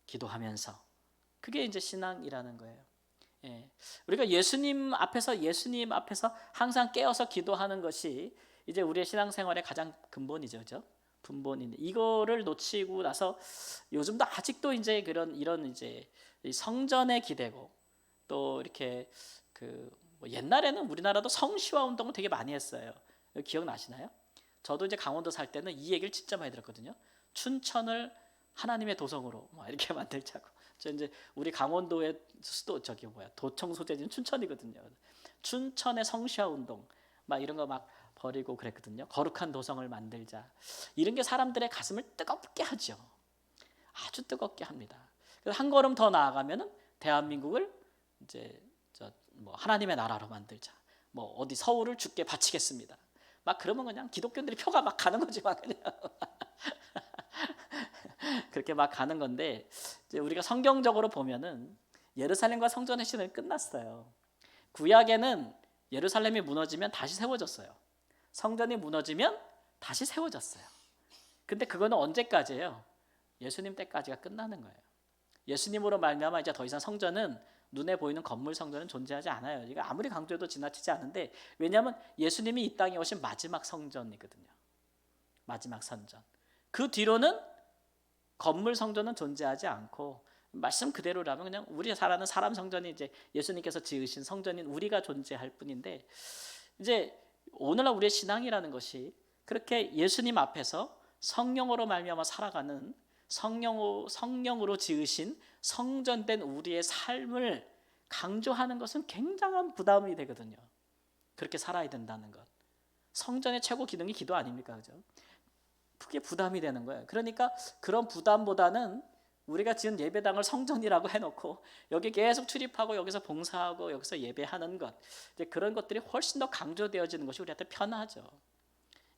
기도하면서. 그게 이제 신앙이라는 거예요. 우리가 예수님 앞에서 항상 깨어서 기도하는 것이 이제 우리의 신앙생활의 가장 근본이죠. 그죠? 근본인데, 이거를 놓치고 나서 요즘도 아직도 이제 이런 이제 성전에 기대고, 또 이렇게 뭐 옛날에는 우리나라도 성시화 운동을 되게 많이 했어요. 기억나시나요? 저도 이제 강원도 살 때는 이 얘기를 진짜 많이 들었거든요. 춘천을 하나님의 도성으로 막 이렇게 만들자고. 저 이제 우리 강원도의 도청 소재지는 춘천이거든요. 춘천의 성시화 운동 막 이런 거 막 벌이고 그랬거든요. 거룩한 도성을 만들자. 이런 게 사람들의 가슴을 뜨겁게 하죠. 아주 뜨겁게 합니다. 그래서 한 걸음 더 나아가면은 대한민국을 이제 뭐 하나님의 나라로 만들자. 뭐 어디 서울을 주께 바치겠습니다. 막 그러면 그냥 기독교인들이 표가 막 가는 거지, 막 그냥. 그렇게 막 가는 건데, 이제 우리가 성경적으로 보면은 예루살렘과 성전의 시대는 끝났어요. 구약에는 예루살렘이 무너지면 다시 세워졌어요. 성전이 무너지면 다시 세워졌어요. 근데 그거는 언제까지예요? 예수님 때까지가 끝나는 거예요. 예수님으로 말미암아 이제 더 이상 성전은, 눈에 보이는 건물 성전은 존재하지 않아요. 이거 아무리 강조해도 지나치지 않은데, 왜냐하면 예수님이 이 땅에 오신 마지막 성전이거든요. 마지막 성전. 그 뒤로는 건물 성전은 존재하지 않고, 말씀 그대로라면 그냥 우리 살아는 사람 성전이 이제 예수님께서 지으신 성전인 우리가 존재할 뿐인데, 이제 오늘날 우리의 신앙이라는 것이 그렇게 예수님 앞에서 성령으로 말미암아 살아가는 성령으로 지으신 성전된 우리의 삶을 강조하는 것은 굉장한 부담이 되거든요. 그렇게 살아야 된다는 것. 성전의 최고 기능이 기도 아닙니까? 그죠? 그게 부담이 되는 거예요. 그러니까 그런 부담보다는 우리가 지은 예배당을 성전이라고 해놓고 여기 계속 출입하고 여기서 봉사하고 여기서 예배하는 것, 이제 그런 것들이 훨씬 더 강조되어지는 것이 우리한테 편하죠.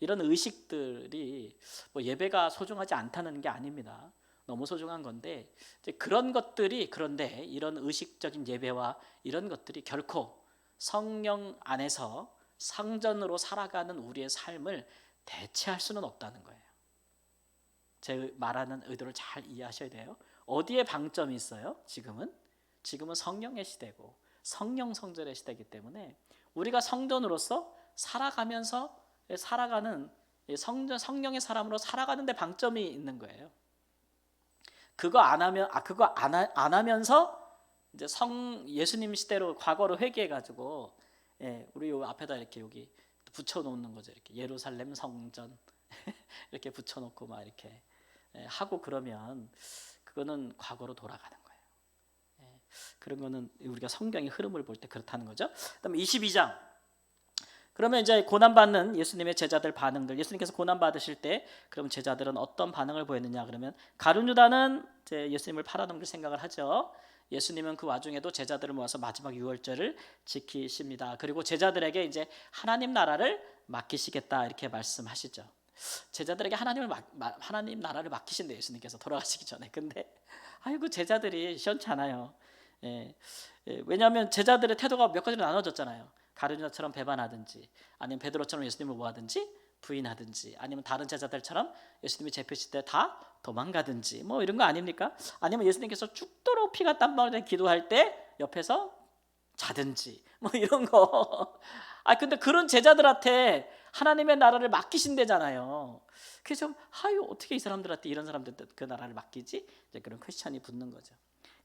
이런 의식들이 뭐 예배가 소중하지 않다는 게 아닙니다. 너무 소중한 건데, 이제 그런 것들이, 그런데 이런 의식적인 예배와 이런 것들이 결코 성령 안에서 성전으로 살아가는 우리의 삶을 대체할 수는 없다는 거예요. 제 말하는 의도를 잘 이해하셔야 돼요. 어디에 방점이 있어요? 지금은 성령의 시대고 성령 성전의 시대이기 때문에 우리가 성전으로서 살아가면서 살아가는 성령의 사람으로 살아가는 데 방점이 있는 거예요. 그거 안 하면서 이제 예수님 시대로 과거로 회귀해 가지고, 우리 요 앞에다 이렇게 여기 붙여 놓는 거죠. 이렇게 예루살렘 성전 이렇게 붙여 놓고 막 이렇게 하고, 그러면 그거는 과거로 돌아가는 거예요. 그런 거는 우리가 성경의 흐름을 볼 때 그렇다는 거죠. 그다음에 22장. 그러면 이제 고난받는 예수님의 제자들 반응들, 예수님께서 고난 받으실 때 그럼 제자들은 어떤 반응을 보였느냐? 그러면 가룟 유다는 이제 예수님을 팔아넘길 생각을 하죠. 예수님은 그 와중에도 제자들을 모아서 마지막 유월절을 지키십니다. 그리고 제자들에게 이제 하나님 나라를 맡기시겠다 이렇게 말씀하시죠. 제자들에게 하나님 나라를 맡기신대, 예수님께서 돌아가시기 전에. 근데 아이고, 제자들이 시원찮아요. 왜냐하면 제자들의 태도가 몇 가지로 나눠졌잖아요. 가룟 유다처럼 배반하든지, 아니면 베드로처럼 예수님을 뭐하든지 부인하든지, 아니면 다른 제자들처럼 예수님이 잡히실 때 다 도망가든지, 뭐 이런 거 아닙니까? 아니면 예수님께서 죽도록 피가 땀방울에 기도할 때 옆에서 자든지, 뭐 이런 거. 근데 그런 제자들한테 하나님의 나라를 맡기신대잖아요. 그래서 어떻게 이 사람들한테, 이런 사람들한테 그 나라를 맡기지? 이제 그런 퀘스천이 붙는 거죠.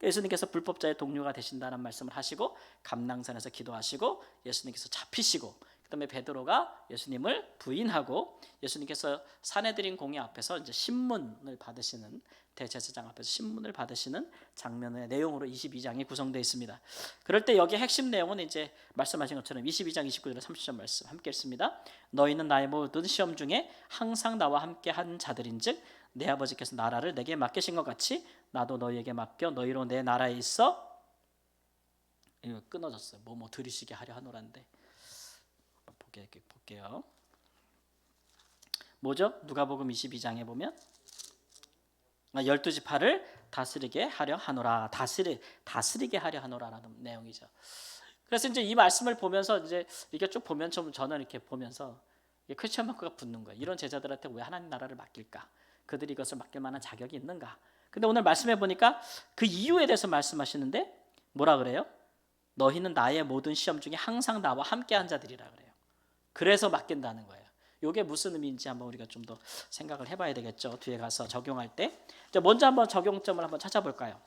예수님께서 불법자의 동료가 되신다는 말씀을 하시고 감람산에서 기도하시고 예수님께서 잡히시고, 그다음에 베드로가 예수님을 부인하고 예수님께서 사내들인 공회 앞에서 이제 신문을 받으시는, 대제사장 앞에서 신문을 받으시는 장면의 내용으로 22장이 구성되어 있습니다. 그럴 때 여기 핵심 내용은 이제 말씀하신 것처럼 22장 29절 30절 말씀 함께 읽습니다. 너희는 나의 모든 시험 중에 항상 나와 함께 한 자들인즉 내 아버지께서 나라를 내게 맡기신 것 같이 나도 너희에게 맡겨 너희로 내 나라에 있어. 이거 끊어졌어요. 뭐 들으시게 하려 하노란데 볼게요. 뭐죠? 누가복음 22장에 보면 12지파를 다스리게 하려 하노라. 다스리게 하려 하노라라는 내용이죠. 그래서 이제 이 말씀을 보면서 이제 이게 쭉 보면 저는 이렇게 보면서 퀘스천 마크가 붙는 거예요. 이런 제자들한테 왜 하나님 나라를 맡길까? 그들이 이것을 맡길 만한 자격이 있는가? 근데 오늘 말씀해 보니까 그 이유에 대해서 말씀하시는데 뭐라 그래요? 너희는 나의 모든 시험 중에 항상 나와 함께한 자들이라 그래요. 그래서 맡긴다는 거예요. 이게 무슨 의미인지 한번 우리가 좀 더 생각을 해봐야 되겠죠. 뒤에 가서 적용할 때. 먼저 한번 적용점을 한번 찾아볼까요?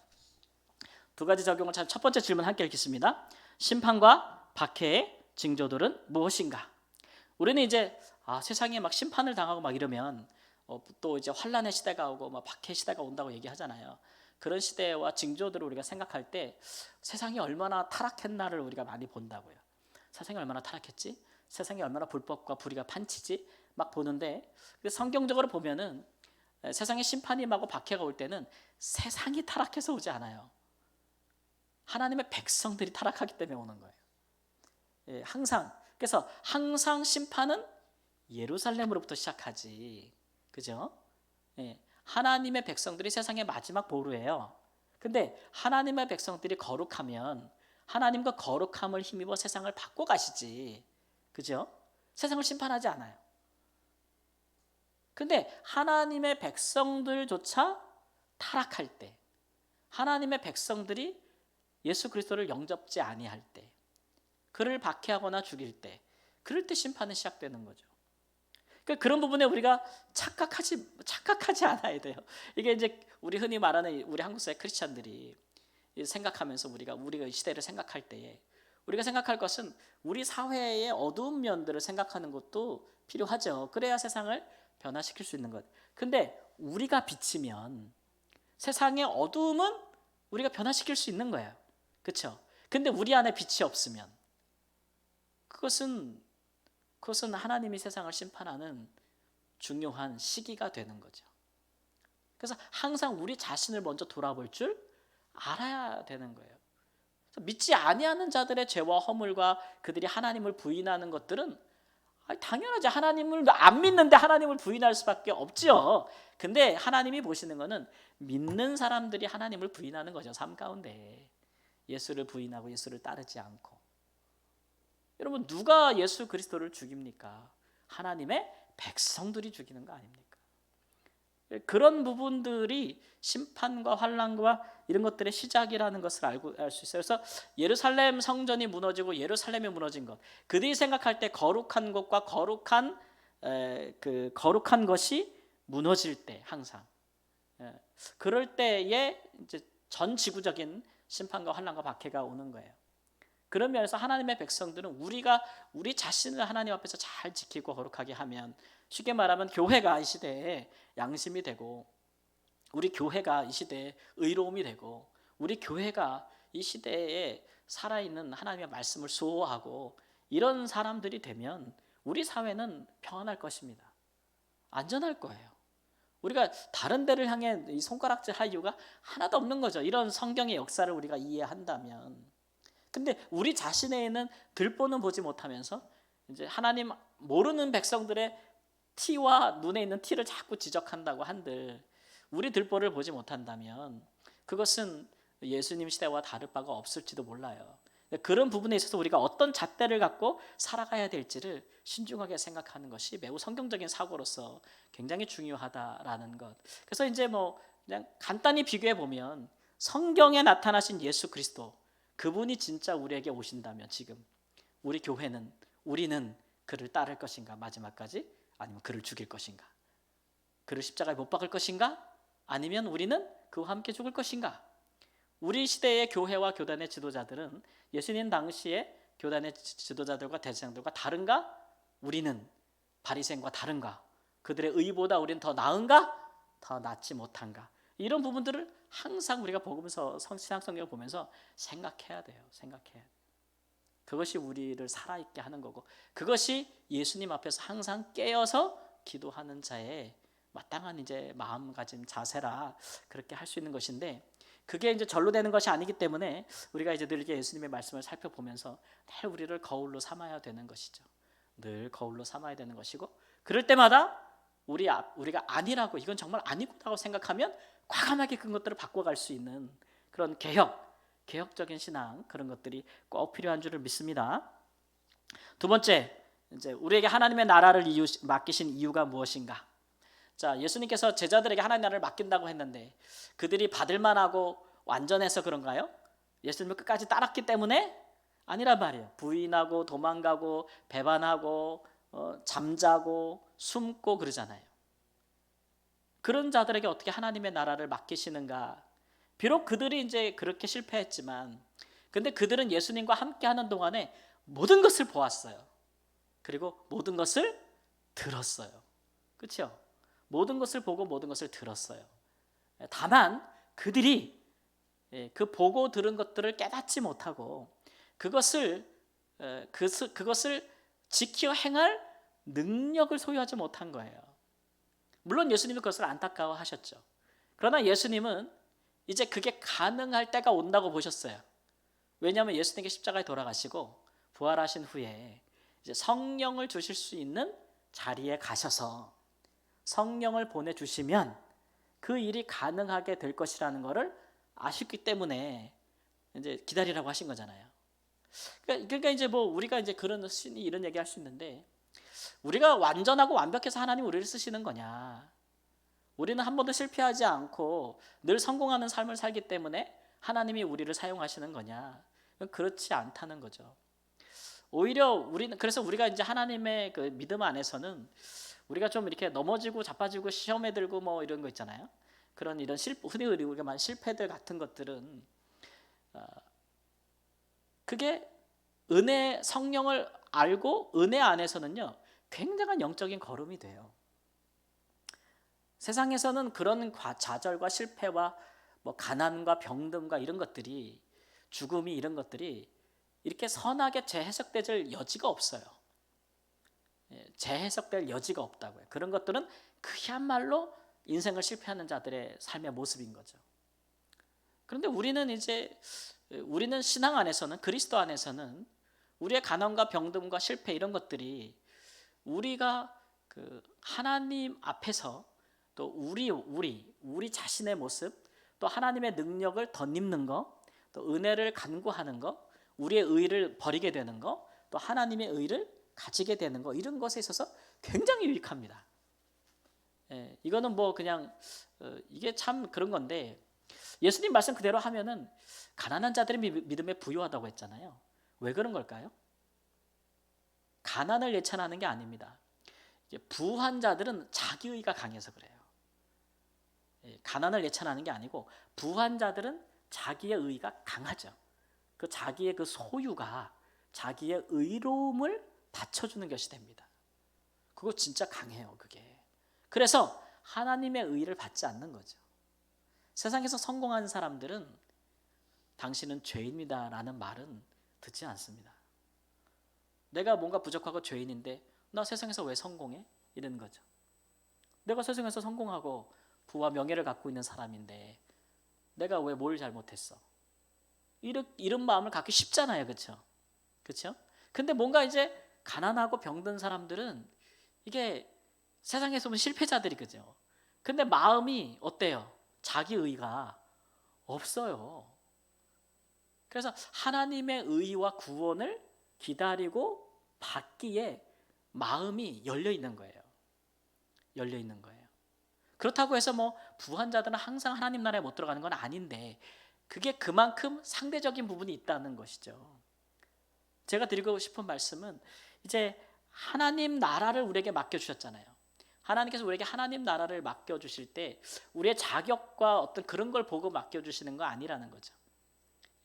두 가지 적용을 첫 번째 질문 함께 읽겠습니다. 심판과 박해의 징조들은 무엇인가? 우리는 이제 세상에 막 심판을 당하고 막 이러면 또 이제 환란의 시대가 오고 막 박해 시대가 온다고 얘기하잖아요. 그런 시대와 징조들을 우리가 생각할 때 세상이 얼마나 타락했나를 우리가 많이 본다고요. 세상이 얼마나 타락했지? 세상이 얼마나 불법과 불의가 판치지? 막 보는데 성경적으로 보면은 세상에 심판이 임하고 박해가 올 때는 세상이 타락해서 오지 않아요. 하나님의 백성들이 타락하기 때문에 오는 거예요. 그래서 항상 심판은 예루살렘으로부터 시작하지. 그죠? 하나님의 백성들이 세상의 마지막 보루예요. 근데 하나님의 백성들이 거룩하면 하나님과 거룩함을 힘입어 세상을 바꿔 가시지. 그죠? 세상을 심판하지 않아요. 근데 하나님의 백성들조차 타락할 때, 하나님의 백성들이 예수 그리스도를 영접지 아니할 때, 그를 박해하거나 죽일 때, 그럴 때 심판은 시작되는 거죠. 그러니까 그런 부분에 우리가 착각하지 않아야 돼요. 이게 이제 우리 흔히 말하는 우리 한국 사회 크리스찬들이 생각하면서 우리가 이 시대를 생각할 때에 우리가 생각할 것은 우리 사회의 어두운 면들을 생각하는 것도 필요하죠. 그래야 세상을 변화시킬 수 있는 것. 근데 우리가 비치면 세상의 어두움은 우리가 변화시킬 수 있는 거예요. 그렇죠? 근데 우리 안에 빛이 없으면 그것은 하나님이 세상을 심판하는 중요한 시기가 되는 거죠. 그래서 항상 우리 자신을 먼저 돌아볼 줄 알아야 되는 거예요. 믿지 아니하는 자들의 죄와 허물과 그들이 하나님을 부인하는 것들은 당연하지. 하나님을 안 믿는데 하나님을 부인할 수밖에 없지요. 근데 하나님이 보시는 거는 믿는 사람들이 하나님을 부인하는 거죠. 삶 가운데 예수를 부인하고 예수를 따르지 않고. 여러분, 누가 예수 그리스도를 죽입니까? 하나님의 백성들이 죽이는 거 아닙니까? 그런 부분들이 심판과 환난과 이런 것들의 시작이라는 것을 알 수 있어요. 그래서 예루살렘 성전이 무너지고 예루살렘이 무너진 것, 그들이 생각할 때 거룩한 것과 거룩한 것이 무너질 때, 항상 그럴 때에 이제 전 지구적인 심판과 환난과 박해가 오는 거예요. 그런 면에서 하나님의 백성들은 우리 자신을 하나님 앞에서 잘 지키고 거룩하게 하면, 쉽게 말하면 교회가 이 시대에 양심이 되고, 우리 교회가 이 시대에 의로움이 되고, 우리 교회가 이 시대에 살아있는 하나님의 말씀을 수호하고, 이런 사람들이 되면 우리 사회는 평안할 것입니다. 안전할 거예요. 우리가 다른 데를 향해 이 손가락질 할 이유가 하나도 없는 거죠. 이런 성경의 역사를 우리가 이해한다면. 근데 우리 자신에는 들보는 보지 못하면서 이제 하나님 모르는 백성들의 티와 눈에 있는 티를 자꾸 지적한다고 한들, 우리 들보를 보지 못한다면 그것은 예수님 시대와 다를 바가 없을지도 몰라요. 그런 부분에 있어서 우리가 어떤 잣대를 갖고 살아가야 될지를 신중하게 생각하는 것이 매우 성경적인 사고로서 굉장히 중요하다라는 것. 그래서 이제 그냥 간단히 비교해 보면, 성경에 나타나신 예수 그리스도, 그분이 진짜 우리에게 오신다면 지금 우리는 그를 따를 것인가, 마지막까지? 아니면 그를 죽일 것인가? 그를 십자가에 못 박을 것인가? 아니면 우리는 그와 함께 죽을 것인가? 우리 시대의 교회와 교단의 지도자들은 예수님 당시에 교단의 지도자들과 대제사장들과 다른가? 우리는 바리새인과 다른가? 그들의 의보다 우리는 더 나은가? 더 낫지 못한가? 이런 부분들을 항상 우리가 복음서 신약성경을 보면서 생각해야 돼요. 그것이 우리를 살아있게 하는 거고, 그것이 예수님 앞에서 항상 깨어서 기도하는 자의 마땅한 이제 마음가짐, 자세라 그렇게 할 수 있는 것인데, 그게 이제 절로 되는 것이 아니기 때문에 우리가 이제 늘 이렇게 예수님의 말씀을 살펴보면서 늘 우리를 거울로 삼아야 되는 것이죠. 늘 거울로 삼아야 되는 것이고, 그럴 때마다 우리가 아니라고, 이건 정말 아니구나라고 생각하면 과감하게 그런 것들을 바꿔갈 수 있는 그런 개혁적인 신앙, 그런 것들이 꼭 필요한 줄을 믿습니다. 두 번째, 이제 우리에게 하나님의 나라를 맡기신 이유가 무엇인가? 자, 예수님께서 제자들에게 하나님의 나라를 맡긴다고 했는데 그들이 받을 만하고 완전해서 그런가요? 예수님을 끝까지 따랐기 때문에? 아니란 말이에요. 부인하고 도망가고 배반하고 잠자고 숨고 그러잖아요. 그런 자들에게 어떻게 하나님의 나라를 맡기시는가? 비록 그들이 이제 그렇게 실패했지만, 근데 그들은 예수님과 함께하는 동안에 모든 것을 보았어요. 그리고 모든 것을 들었어요. 그렇죠? 모든 것을 보고 모든 것을 들었어요. 다만 그들이 그 보고 들은 것들을 깨닫지 못하고 그것을 지키어 행할 능력을 소유하지 못한 거예요. 물론 예수님은 그것을 안타까워하셨죠. 그러나 예수님은 이제 그게 가능할 때가 온다고 보셨어요. 왜냐하면 예수님께 십자가에 돌아가시고 부활하신 후에 이제 성령을 주실 수 있는 자리에 가셔서 성령을 보내주시면 그 일이 가능하게 될 것이라는 것을 아셨기 때문에 이제 기다리라고 하신 거잖아요. 그러니까 이제 우리가 이제 이런 얘기 할 수 있는데, 우리가 완전하고 완벽해서 하나님 우리를 쓰시는 거냐? 우리는 한 번도 실패하지 않고 늘 성공하는 삶을 살기 때문에 하나님이 우리를 사용하시는 거냐? 그렇지 않다는 거죠. 오히려 그래서 우리가 이제 하나님의 그 믿음 안에서는 우리가 좀 이렇게 넘어지고 자빠지고 시험에 들고 이런 거 있잖아요. 이런 흔히 우리가 말하는 실패들 같은 것들은 그게 성령을 알고 은혜 안에서는요 굉장한 영적인 걸음이 돼요. 세상에서는 그런 좌절과 실패와 뭐 가난과 병듦과 이런 것들이, 죽음이, 이런 것들이 이렇게 선하게 재해석될 여지가 없어요. 재해석될 여지가 없다고요. 그런 것들은 그야말로 인생을 실패하는 자들의 삶의 모습인 거죠. 그런데 우리는 신앙 안에서는, 그리스도 안에서는 우리의 가난과 병듦과 실패, 이런 것들이 우리가 그 하나님 앞에서 또 우리 자신의 모습, 또 하나님의 능력을 덧입는 거, 또 은혜를 간구하는 거, 우리의 의를 버리게 되는 거, 또 하나님의 의를 가지게 되는 거, 이런 것에 있어서 굉장히 유익합니다. 이거는 뭐 그냥 이게 참 그런 건데, 예수님 말씀 그대로 하면은 가난한 자들이 믿음에 부유하다고 했잖아요. 왜 그런 걸까요? 가난을 예찬하는 게 아닙니다. 부한 자들은 자기의가 강해서 그래요. 가난을 예찬하는 게 아니고, 부한 자들은 자기의 의가 강하죠. 그 자기의 그 소유가 자기의 의로움을 받쳐주는 것이 됩니다. 그거 진짜 강해요, 그게. 그래서 하나님의 의를 받지 않는 거죠. 세상에서 성공한 사람들은 당신은 죄인이다 라는 말은 듣지 않습니다. 내가 뭔가 부족하고 죄인인데 나 세상에서 왜 성공해? 이런 거죠. 내가 세상에서 성공하고 부와 명예를 갖고 있는 사람인데 내가 왜 뭘 잘못했어? 이런 마음을 갖기 쉽잖아요. 그렇죠? 그렇죠? 근데 뭔가 이제 가난하고 병든 사람들은 이게 세상에서 보면 실패자들이, 그죠? 근데 마음이 어때요? 자기 의가 없어요. 그래서 하나님의 의와 구원을 기다리고 받기에 마음이 열려 있는 거예요. 열려 있는 거예요. 그렇다고 해서 뭐 부한 자들은 항상 하나님 나라에 못 들어가는 건 아닌데, 그게 그만큼 상대적인 부분이 있다는 것이죠. 제가 드리고 싶은 말씀은, 이제 하나님 나라를 우리에게 맡겨주셨잖아요. 하나님께서 우리에게 하나님 나라를 맡겨주실 때 우리의 자격과 어떤 그런 걸 보고 맡겨주시는 거 아니라는 거죠.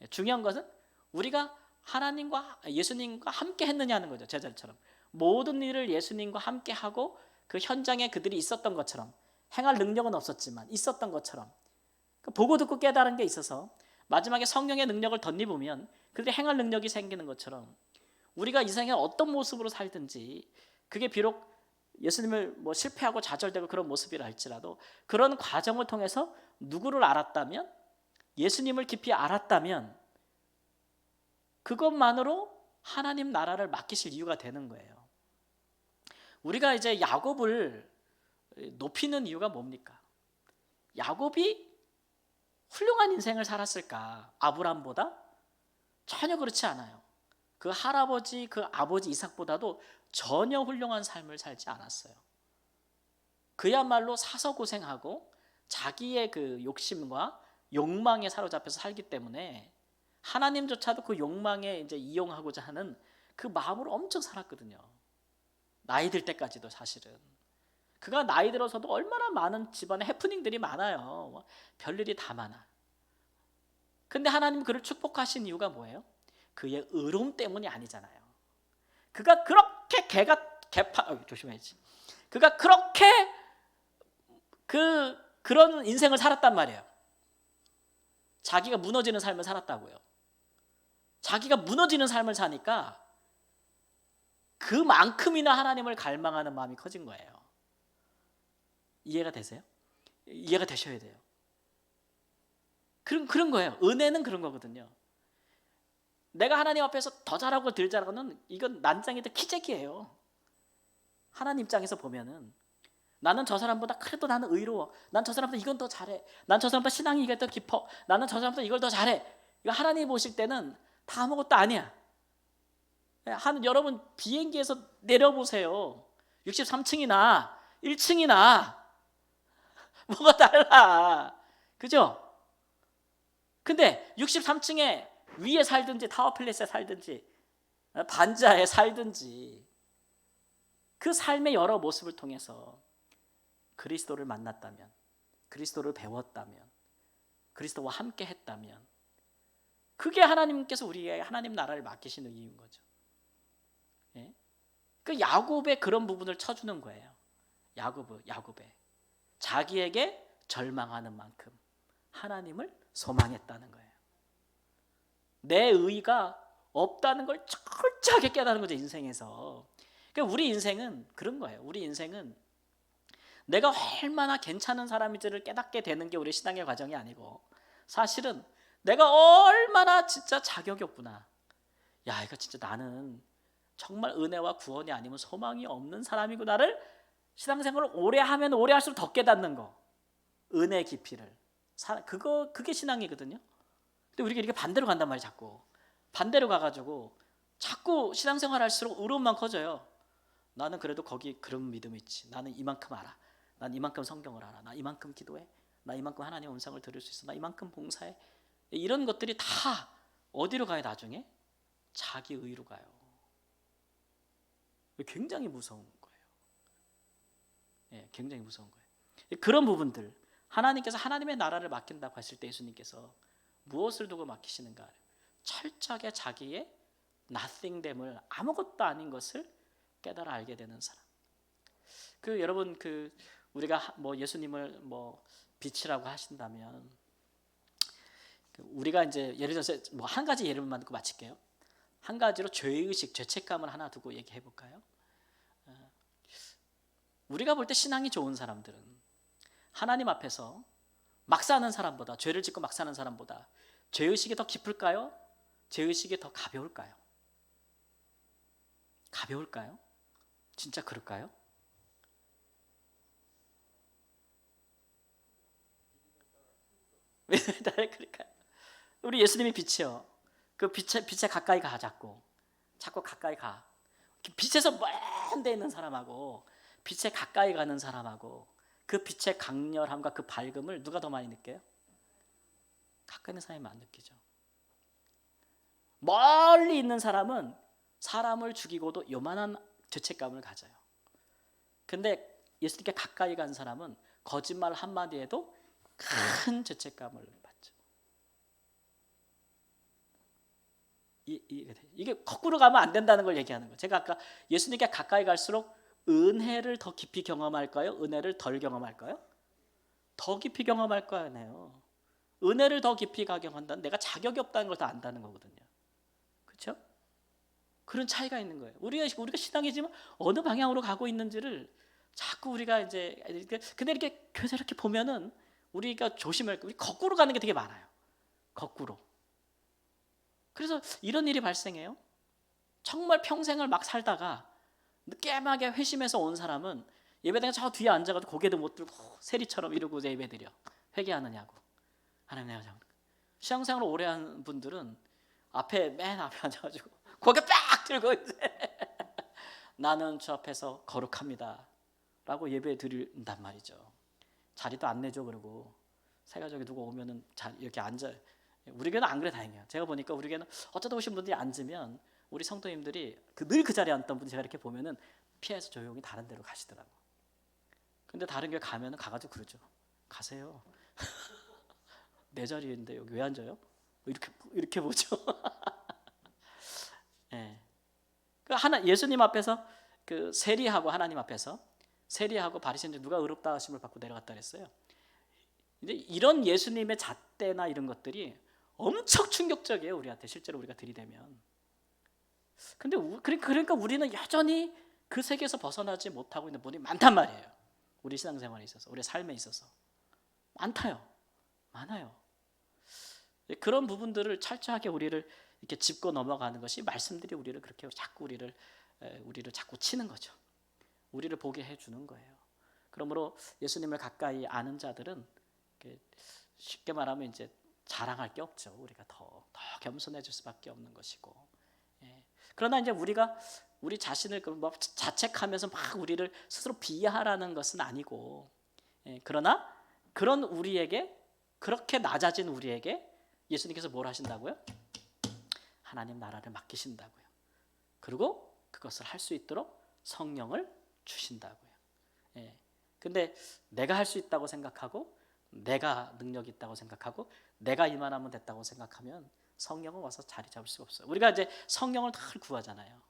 중요한 것은 우리가 하나님과 예수님과 함께 했느냐는 거죠. 제자들처럼 모든 일을 예수님과 함께 하고 그 현장에 그들이 있었던 것처럼, 행할 능력은 없었지만 있었던 것처럼, 보고 듣고 깨달은 게 있어서 마지막에 성령의 능력을 덧입으면 그들이 행할 능력이 생기는 것처럼, 우리가 이 세상에 어떤 모습으로 살든지, 그게 비록 예수님을 뭐 실패하고 좌절되고 그런 모습이라 할지라도, 그런 과정을 통해서 누구를 알았다면, 예수님을 깊이 알았다면, 그것만으로 하나님 나라를 맡기실 이유가 되는 거예요. 우리가 이제 야곱을 높이는 이유가 뭡니까? 야곱이 훌륭한 인생을 살았을까? 아브람보다? 전혀 그렇지 않아요. 그 할아버지, 그 아버지 이삭보다도 전혀 훌륭한 삶을 살지 않았어요. 그야말로 사서 고생하고 자기의 그 욕심과 욕망에 사로잡혀서 살기 때문에 하나님조차도 그 욕망에 이제 이용하고자 하는 그 마음으로 엄청 살았거든요. 나이 들 때까지도. 사실은 그가 나이 들어서도 얼마나 많은 집안에 해프닝들이 많아요. 별일이 다 많아. 근데 하나님 그를 축복하신 이유가 뭐예요? 그의 의로움 때문이 아니잖아요. 그가 그렇게 조심해야지. 그가 그렇게 그런 인생을 살았단 말이에요. 자기가 무너지는 삶을 살았다고요. 자기가 무너지는 삶을 사니까 그만큼이나 하나님을 갈망하는 마음이 커진 거예요. 이해가 되세요? 이해가 되셔야 돼요. 그런 거예요. 은혜는 그런 거거든요. 내가 하나님 앞에서 더 잘하고 덜 잘하고는 이건 난장이든 키재기예요. 하나님 입장에서 보면은 나는 저 사람보다 그래도 나는 의로워. 난 저 사람보다 이건 더 잘해. 난 저 사람보다 신앙이 이게 더 깊어. 나는 저 사람보다 이걸 더 잘해. 이거 하나님 보실 때는 다 아무것도 아니야. 여러분 비행기에서 내려보세요. 63층이나 1층이나 뭐가 달라. 그죠? 근데 63층에 위에 살든지 타워팰리스에 살든지 반지하에 살든지, 그 삶의 여러 모습을 통해서 그리스도를 만났다면, 그리스도를 배웠다면, 그리스도와 함께 했다면, 그게 하나님께서 우리에게 하나님 나라를 맡기시는 이유인 거죠. 예? 그 야곱의 그런 부분을 쳐주는 거예요. 야곱의. 자기에게 절망하는 만큼 하나님을 소망했다는 거예요. 내 의가 없다는 걸 철저하게 깨달은 거죠, 인생에서. 그러니까 우리 인생은 그런 거예요. 우리 인생은 내가 얼마나 괜찮은 사람인지를 깨닫게 되는 게 우리 신앙의 과정이 아니고, 사실은 내가 얼마나 진짜 자격이 없구나. 야, 이거 진짜 나는 정말 은혜와 구원이 아니면 소망이 없는 사람이구나를 신앙생활을 오래 하면 오래 할수록 더 깨닫는 거. 은혜 깊이를. 그게 신앙이거든요. 근데 우리가 이렇게 반대로 간단 말이에요. 자꾸 반대로 가가지고 자꾸 신앙생활 할수록 의로움만 커져요. 나는 그래도 거기 그런 믿음이 있지. 나는 이만큼 알아. 난 이만큼 성경을 알아. 나 이만큼 기도해. 나 이만큼 하나님의 음성을 들을 수 있어. 나 이만큼 봉사해. 이런 것들이 다 어디로 가요? 나중에 자기 의로 가요. 굉장히 무서운 거예요. 예, 굉장히 무서운 거예요. 그런 부분들, 하나님께서 하나님의 나라를 맡긴다고 했을 때 예수님께서 무엇을 두고 맡기시는가? 철저하게 자기의 nothingness, 아무것도 아닌 것을 깨달아 알게 되는 사람. 여러분 우리가 뭐 예수님을 뭐 빛이라고 하신다면, 우리가 이제 예를 들어서 뭐 한 가지 예를만 듣고 마칠게요. 한 가지로 죄의식, 죄책감을 하나 두고 얘기해 볼까요? 우리가 볼 때 신앙이 좋은 사람들은 하나님 앞에서 막 사는 사람보다, 죄를 짓고 막 사는 사람보다 죄의식이 더 깊을까요? 죄의식이 더 가벼울까요? 가벼울까요? 진짜 그럴까요? 왜 그럴까요? 우리 예수님이 빛이요. 그 빛에 가까이 가, 자꾸 가까이 가. 빛에서 먼 데 있는 사람하고 빛에 가까이 가는 사람하고 그 빛의 강렬함과 그 밝음을 누가 더 많이 느껴요? 가까이 있는 사람이 안 느끼죠. 멀리 있는 사람은 사람을 죽이고도 요만한 죄책감을 가져요. 근데 예수님께 가까이 간 사람은 거짓말 한마디 해도 큰 죄책감을 받죠. 이게 거꾸로 가면 안 된다는 걸 얘기하는 거예요. 제가 아까 예수님께 가까이 갈수록 은혜를 더 깊이 경험할까요? 은혜를 덜 경험할까요? 더 깊이 경험할 거 아니에요. 은혜를 더 깊이 경험한다는, 내가 자격이 없다는 걸 더 안다는 거거든요. 그렇죠? 그런 차이가 있는 거예요. 우리가 신앙이지만 어느 방향으로 가고 있는지를 자꾸 우리가 이제, 근데 이렇게 교회에서 이렇게 보면은 우리가 조심할 거, 우리 거꾸로 가는 게 되게 많아요. 거꾸로. 그래서 이런 일이 발생해요. 정말 평생을 막 살다가 깨막에 회심해서 온 사람은 예배당에 저 뒤에 앉아가지고 고개도 못 들고 세리처럼 이러고 예배드려. 회개하느냐고. 하나님 내가 잘. 신앙생활을 오래 한 분들은 맨 앞에 앉아가지고 고개 빡 들고 이제 나는 주 앞에서 거룩합니다 라고 예배 드린단 말이죠. 자리도 안 내죠. 그러고 세가족이 누구 오면은 이렇게 앉아. 우리 교회는 안 그래, 다행이에요. 제가 보니까 우리 교회는 어쩌다 오신 분들이 앉으면 우리 성도님들이 늘 그 자리에 앉던 분이 제가 이렇게 보면은 피해서 조용히 다른 데로 가시더라고. 근데 다른 교회 가면은 가가지고 그러죠. 가세요. 내 자리인데 여기 왜 앉아요? 이렇게 보죠. 예. 예수님 앞에서 세리하고 하나님 앞에서 세리하고 바리새인들 누가 의롭다 하심을 받고 내려갔다 그랬어요. 이제 이런 예수님의 잣대나 이런 것들이 엄청 충격적이에요. 우리한테 실제로 우리가 들이대면. 근데 그러니까 우리는 여전히 그 세계에서 벗어나지 못하고 있는 분이 많단 말이에요. 우리 신앙생활에 있어서, 우리 삶에 있어서 많아요. 그런 부분들을 철저하게 우리를 이렇게 짚고 넘어가는 것이 말씀들이 우리를 그렇게 자꾸 우리를 자꾸 치는 거죠. 우리를 보게 해주는 거예요. 그러므로 예수님을 가까이 아는 자들은 쉽게 말하면 이제 자랑할 게 없죠. 우리가 더 겸손해질 수밖에 없는 것이고. 예. 그러나 이제 우리 자신을 막 자책하면서 막 우리를 스스로 비하하라는 것은 아니고, 예. 그러나 그런 우리에게, 그렇게 낮아진 우리에게 예수님께서 뭘 하신다고요? 하나님 나라를 맡기신다고요. 그리고 그것을 할 수 있도록 성령을 주신다고요. 예. 근데 내가 할 수 있다고 생각하고, 내가 능력이 있다고 생각하고, 내가 이만하면 됐다고 생각하면 성령은 와서 자리 잡을 수가 없어요. 우리가 이제 성령을 늘 구하잖아요.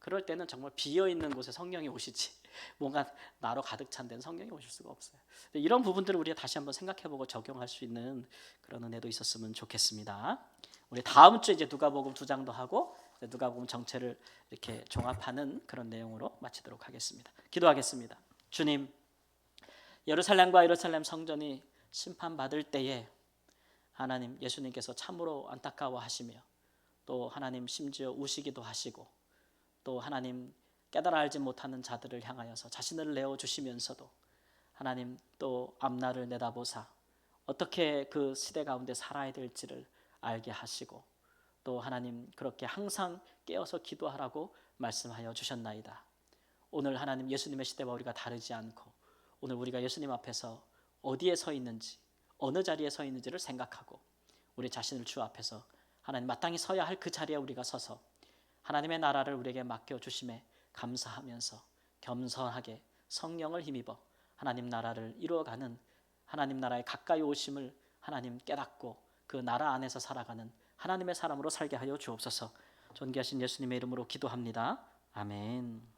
그럴 때는 정말 비어 있는 곳에 성령이 오시지 뭔가 나로 가득 찬 데는 성령이 오실 수가 없어요. 이런 부분들을 우리가 다시 한번 생각해보고 적용할 수 있는 그런 은혜도 있었으면 좋겠습니다. 우리 다음 주에 이제 누가복음 2장도 하고 누가복음 전체를 이렇게 종합하는 그런 내용으로 마치도록 하겠습니다. 기도하겠습니다. 주님, 예루살렘과 예루살렘 성전이 심판받을 때에 하나님 예수님께서 참으로 안타까워하시며 또 하나님 심지어 우시기도 하시고 또 하나님 깨달아 알지 못하는 자들을 향하여서 자신을 내어주시면서도 하나님 또 앞날을 내다보사 어떻게 그 시대 가운데 살아야 될지를 알게 하시고 또 하나님 그렇게 항상 깨어서 기도하라고 말씀하여 주셨나이다. 오늘 하나님 예수님의 시대와 우리가 다르지 않고 오늘 우리가 예수님 앞에서 어디에 서 있는지 어느 자리에 서 있는지를 생각하고 우리 자신을 주 앞에서 하나님 마땅히 서야 할 그 자리에 우리가 서서 하나님의 나라를 우리에게 맡겨주심에 감사하면서 겸손하게 성령을 힘입어 하나님 나라를 이루어가는 하나님 나라에 가까이 오심을 하나님 깨닫고 그 나라 안에서 살아가는 하나님의 사람으로 살게 하여 주옵소서. 존귀하신 예수님의 이름으로 기도합니다. 아멘.